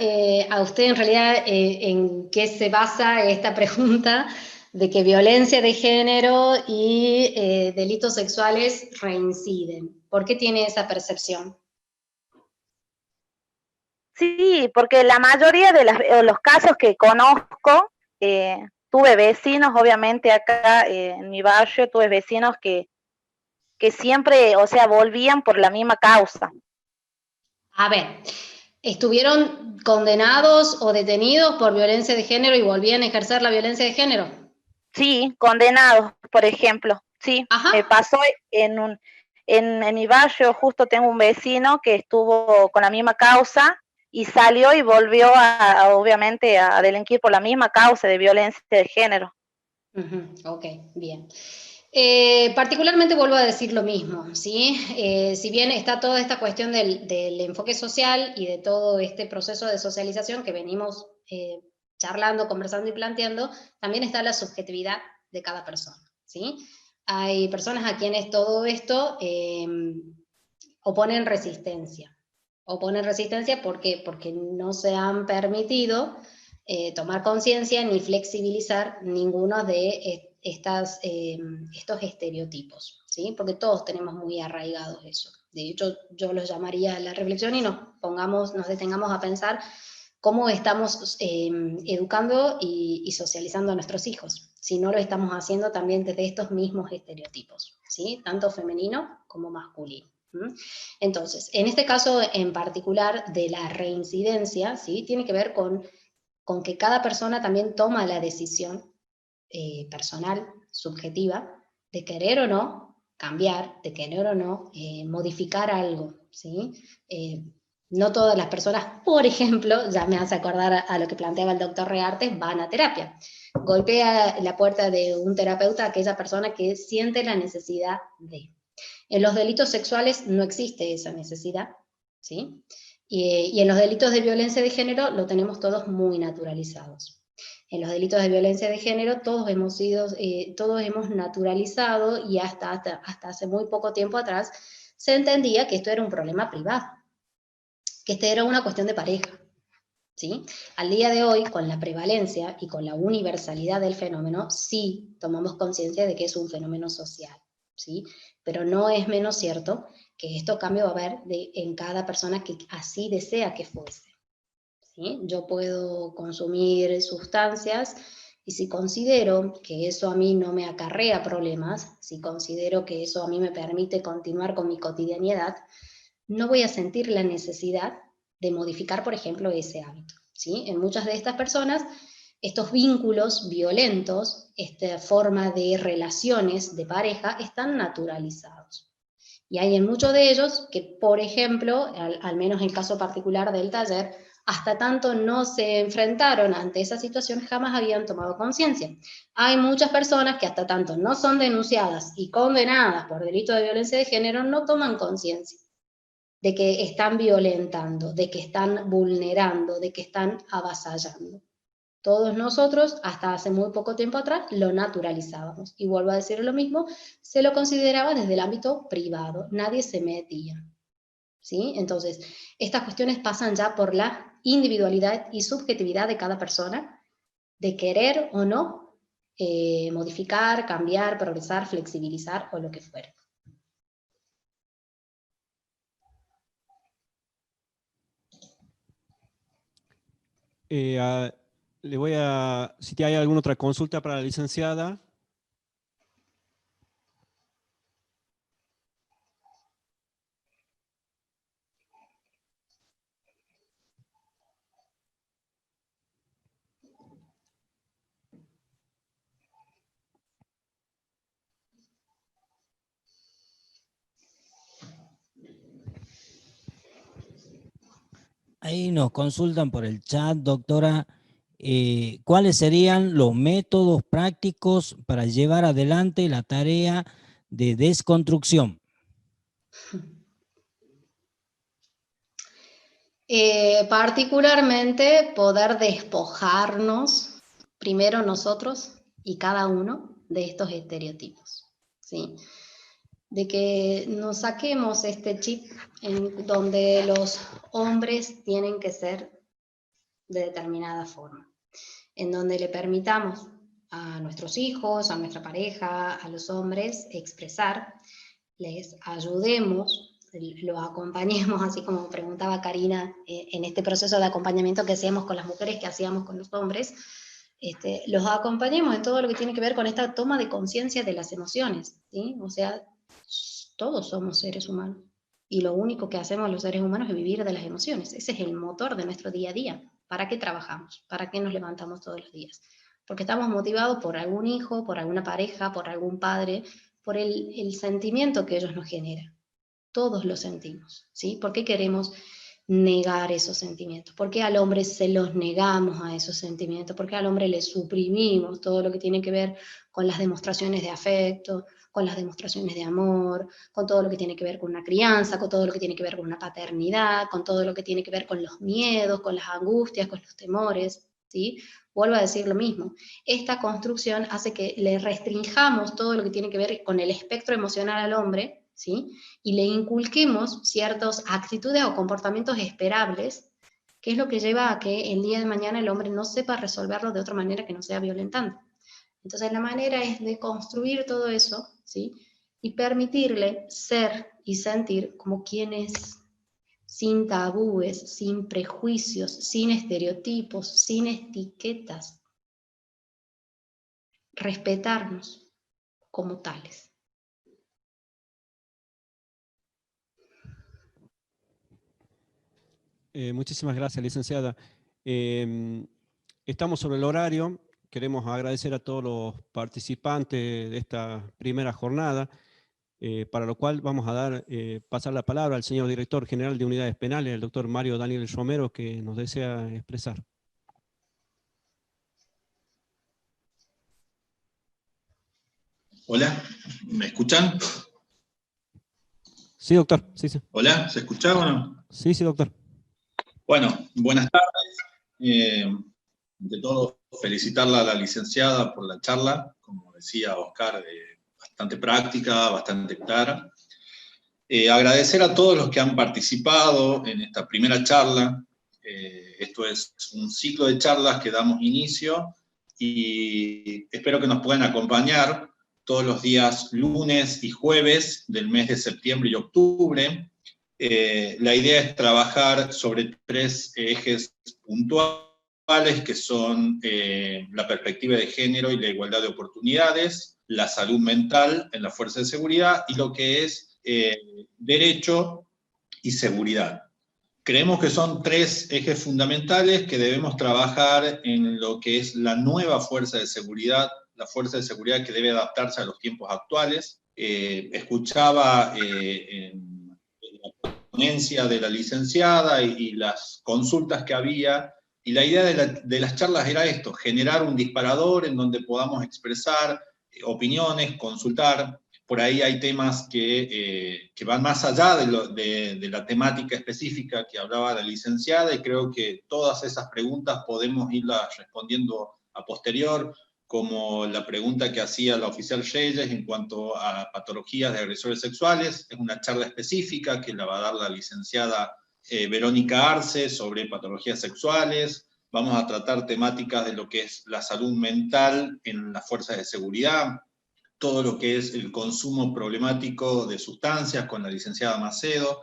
a usted en realidad en qué se basa esta pregunta de que violencia de género y delitos sexuales reinciden. ¿Por qué tiene esa percepción? Sí, porque la mayoría de los casos que conozco, tuve vecinos, obviamente acá en mi barrio, tuve vecinos que siempre, o sea, volvían por la misma causa. A ver, ¿estuvieron condenados o detenidos por violencia de género y volvían a ejercer la violencia de género? Sí, condenados, por ejemplo. Sí, Ajá. me pasó en mi barrio, justo tengo un vecino que estuvo con la misma causa y salió y volvió obviamente a delinquir por la misma causa de violencia de género. Ok, bien. Particularmente vuelvo a decir lo mismo, ¿sí? Si bien está toda esta cuestión del enfoque social y de todo este proceso de socialización que venimos charlando, conversando y planteando, también está la subjetividad de cada persona, ¿sí? Hay personas a quienes todo esto oponen resistencia. Oponen resistencia porque no se han permitido tomar conciencia ni flexibilizar ninguno de estos estereotipos, ¿sí? Porque todos tenemos muy arraigados eso. De hecho, yo los llamaría a la reflexión y nos detengamos a pensar cómo estamos educando y socializando a nuestros hijos, si no lo estamos haciendo también desde estos mismos estereotipos, ¿sí? Tanto femenino como masculino. Entonces, en este caso en particular de la reincidencia, ¿sí? Tiene que ver con que cada persona también toma la decisión personal, subjetiva, de querer o no cambiar, de querer o no modificar algo, ¿sí? No todas las personas, por ejemplo, ya me hace acordar a lo que planteaba el doctor Reartes, van a terapia. Golpea la puerta de un terapeuta a aquella persona que siente la necesidad de. En los delitos sexuales no existe esa necesidad, ¿sí? Y en los delitos de violencia de género lo tenemos todos muy naturalizados. En los delitos de violencia de género todos hemos naturalizado y hasta hace muy poco tiempo atrás se entendía que esto era un problema privado, que esto era una cuestión de pareja, ¿sí? Al día de hoy, con la prevalencia y con la universalidad del fenómeno, sí tomamos conciencia de que es un fenómeno social, ¿sí? Pero no es menos cierto que esto cambio va a haber en cada persona que así desea que fuese, ¿sí? Yo puedo consumir sustancias y si considero que eso a mí no me acarrea problemas, si considero que eso a mí me permite continuar con mi cotidianidad, no voy a sentir la necesidad de modificar, por ejemplo, ese hábito, ¿sí? En muchas de estas personas, estos vínculos violentos, esta forma de relaciones de pareja, están naturalizados. Y hay en muchos de ellos que, por ejemplo, al menos en el caso particular del taller, hasta tanto no se enfrentaron ante esa situación, jamás habían tomado conciencia. Hay muchas personas que hasta tanto no son denunciadas y condenadas por delito de violencia de género, no toman conciencia de que están violentando, de que están vulnerando, de que están avasallando. Todos nosotros, hasta hace muy poco tiempo atrás, lo naturalizábamos. Y vuelvo a decir lo mismo, se lo consideraba desde el ámbito privado, nadie se metía. ¿Sí? Entonces, estas cuestiones pasan ya por la individualidad y subjetividad de cada persona, de querer o no modificar, cambiar, progresar, flexibilizar o lo que fuere. Le voy a, si hay alguna otra consulta para la licenciada. Ahí nos consultan por el chat, doctora, ¿cuáles serían los métodos prácticos para llevar adelante la tarea de desconstrucción? Particularmente poder despojarnos, primero nosotros y cada uno, de estos estereotipos, ¿sí? De que nos saquemos este chip en donde los hombres tienen que ser de determinada forma, en donde le permitamos a nuestros hijos, a nuestra pareja, a los hombres expresar, les ayudemos, lo acompañemos, así como preguntaba Karina, en este proceso de acompañamiento que hacíamos con las mujeres, que hacíamos con los hombres, los acompañemos en todo lo que tiene que ver con esta toma de conciencia de las emociones, ¿sí? O sea, todos somos seres humanos, y lo único que hacemos los seres humanos es vivir de las emociones. Ese es el motor de nuestro día a día. ¿Para qué trabajamos? ¿Para qué nos levantamos todos los días? Porque estamos motivados por algún hijo, por alguna pareja, por algún padre, por el sentimiento que ellos nos generan. Todos lo sentimos, ¿sí? ¿Por qué queremos negar esos sentimientos? ¿Por qué al hombre se los negamos a esos sentimientos? ¿Por qué al hombre le suprimimos todo lo que tiene que ver con las demostraciones de afecto, con las demostraciones de amor, con todo lo que tiene que ver con una crianza, con todo lo que tiene que ver con una paternidad, con todo lo que tiene que ver con los miedos, con las angustias, con los temores, ¿sí? Vuelvo a decir lo mismo. Esta construcción hace que le restringamos todo lo que tiene que ver con el espectro emocional al hombre, ¿sí? Y le inculquemos ciertas actitudes o comportamientos esperables, que es lo que lleva a que el día de mañana el hombre no sepa resolverlo de otra manera que no sea violentando. Entonces la manera es de construir todo eso, ¿sí? Y permitirle ser y sentir como quien es, sin tabúes, sin prejuicios, sin estereotipos, sin etiquetas. Respetarnos como tales. Muchísimas gracias, licenciada. Estamos sobre el horario. Queremos agradecer a todos los participantes de esta primera jornada, para lo cual vamos a pasar la palabra al señor director general de Unidades Penales, el doctor Mario Daniel Romero, que nos desea expresar. Hola, ¿me escuchan? Sí, doctor. Sí, sí. Hola, ¿se escucha o no? Sí, sí, doctor. Bueno, buenas tardes. De todo, felicitarla a la licenciada por la charla, como decía Oscar, bastante práctica, bastante clara. Agradecer a todos los que han participado en esta primera charla. Esto es un ciclo de charlas que damos inicio y espero que nos puedan acompañar todos los días lunes y jueves del mes de septiembre y octubre. La idea es trabajar sobre 3 ejes puntuales, que son la perspectiva de género y la igualdad de oportunidades, la salud mental en la fuerza de seguridad y lo que es derecho y seguridad. Creemos que son 3 ejes fundamentales que debemos trabajar en lo que es la nueva fuerza de seguridad, la fuerza de seguridad que debe adaptarse a los tiempos actuales. Escuchaba en la ponencia de la licenciada y las consultas que había, y la idea de las charlas era esto, generar un disparador en donde podamos expresar opiniones, consultar. Por ahí hay temas que van más allá de la temática específica que hablaba la licenciada, y creo que todas esas preguntas podemos irlas respondiendo a posterior, como la pregunta que hacía la oficial Reyes en cuanto a patologías de agresores sexuales. Es una charla específica que la va a dar la licenciada Verónica Arce sobre patologías sexuales. Vamos a tratar temáticas de lo que es la salud mental en las fuerzas de seguridad, todo lo que es el consumo problemático de sustancias con la licenciada Macedo.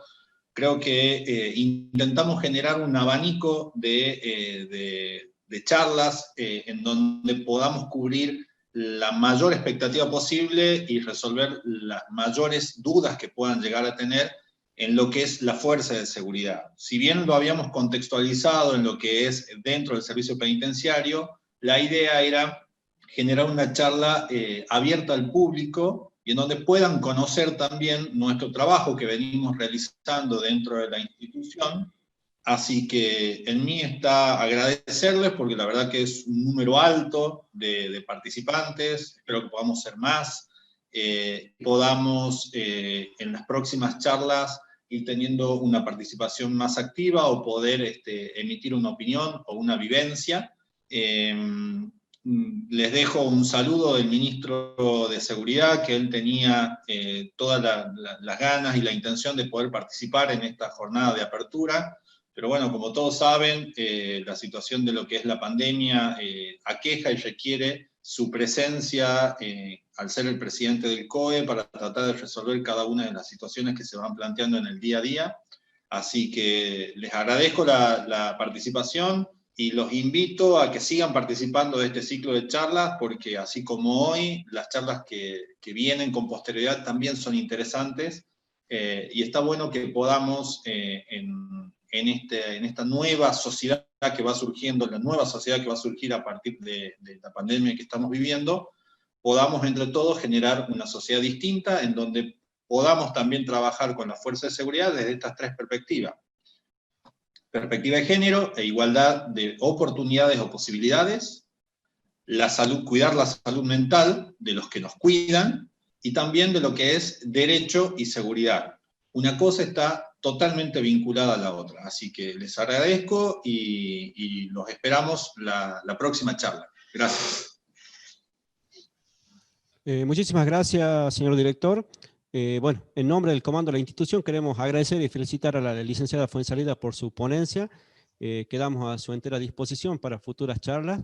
Creo que intentamos generar un abanico de charlas en donde podamos cubrir la mayor expectativa posible y resolver las mayores dudas que puedan llegar a tener en lo que es la fuerza de seguridad. Si bien lo habíamos contextualizado en lo que es dentro del servicio penitenciario, la idea era generar una charla abierta al público y en donde puedan conocer también nuestro trabajo que venimos realizando dentro de la institución. Así que en mí está agradecerles, porque la verdad que es un número alto de participantes, espero que podamos ser más, podamos en las próximas charlas ir teniendo una participación más activa o poder emitir una opinión o una vivencia. Les dejo un saludo del ministro de Seguridad, que él tenía todas las ganas y la intención de poder participar en esta jornada de apertura. Pero bueno, como todos saben, la situación de lo que es la pandemia aqueja y requiere su presencia al ser el presidente del COE para tratar de resolver cada una de las situaciones que se van planteando en el día a día. Así que les agradezco la participación y los invito a que sigan participando de este ciclo de charlas, porque así como hoy, las charlas que vienen con posterioridad también son interesantes, y está bueno que podamos en esta nueva sociedad que va surgiendo, la nueva sociedad que va a surgir a partir de la pandemia que estamos viviendo, podamos entre todos generar una sociedad distinta en donde podamos también trabajar con la fuerza de seguridad desde estas tres perspectivas. Perspectiva de género e igualdad de oportunidades o posibilidades, la salud, cuidar la salud mental de los que nos cuidan, y también de lo que es derecho y seguridad. Una cosa está totalmente vinculada a la otra. Así que les agradezco y los esperamos la próxima charla. Gracias. Muchísimas gracias, señor director. Bueno, en nombre del comando de la institución queremos agradecer y felicitar a la licenciada Fuenzalida por su ponencia. Quedamos a su entera disposición para futuras charlas.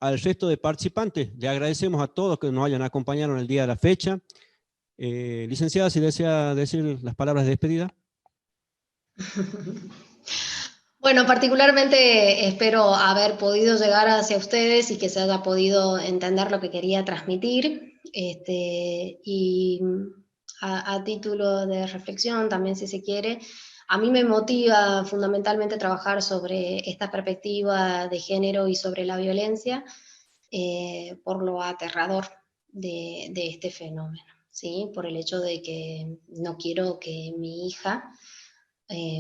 Al resto de participantes, le agradecemos a todos que nos hayan acompañado en el día de la fecha. Licenciada, si desea decir las palabras de despedida. Bueno, particularmente espero haber podido llegar hacia ustedes y que se haya podido entender lo que quería transmitir. Y a título de reflexión también, si se quiere, a mí me motiva fundamentalmente trabajar sobre esta perspectiva de género y sobre la violencia, por lo aterrador de este fenómeno, ¿sí? Por el hecho de que no quiero que mi hija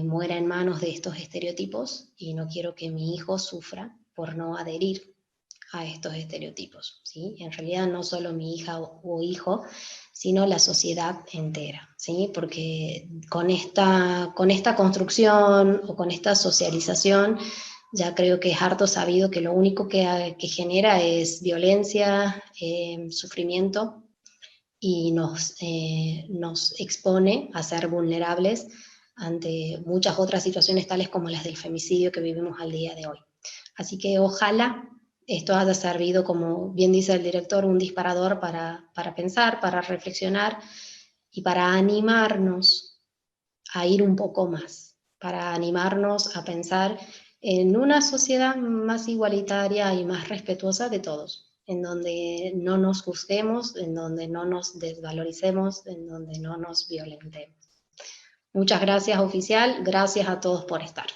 muera en manos de estos estereotipos, y no quiero que mi hijo sufra por no adherir a estos estereotipos, ¿sí? En realidad no solo mi hija o hijo, sino la sociedad entera, ¿sí? Porque con esta construcción o con esta socialización, ya creo que es harto sabido que lo único que genera es violencia, sufrimiento, y nos expone a ser vulnerables ante muchas otras situaciones tales como las del femicidio que vivimos al día de hoy. Así que ojalá esto haya servido, como bien dice el director, un disparador para pensar, para reflexionar y para animarnos a ir un poco más, para animarnos a pensar en una sociedad más igualitaria y más respetuosa de todos, en donde no nos juzguemos, en donde no nos desvaloricemos, en donde no nos violentemos. Muchas gracias, oficial, gracias a todos por estar.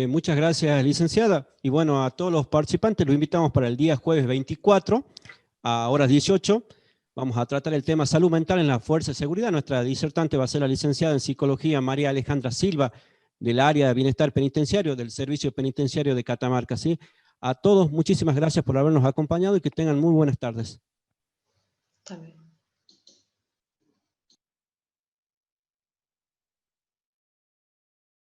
Muchas gracias, licenciada. Y bueno, a todos los participantes los invitamos para el día jueves 24 a horas 18 Vamos a tratar el tema salud mental en la fuerza de seguridad. Nuestra disertante va a ser la licenciada en psicología María Alejandra Silva, del área de bienestar penitenciario del Servicio Penitenciario de Catamarca, ¿sí? A todos, muchísimas gracias por habernos acompañado y que tengan muy buenas tardes. Está bien.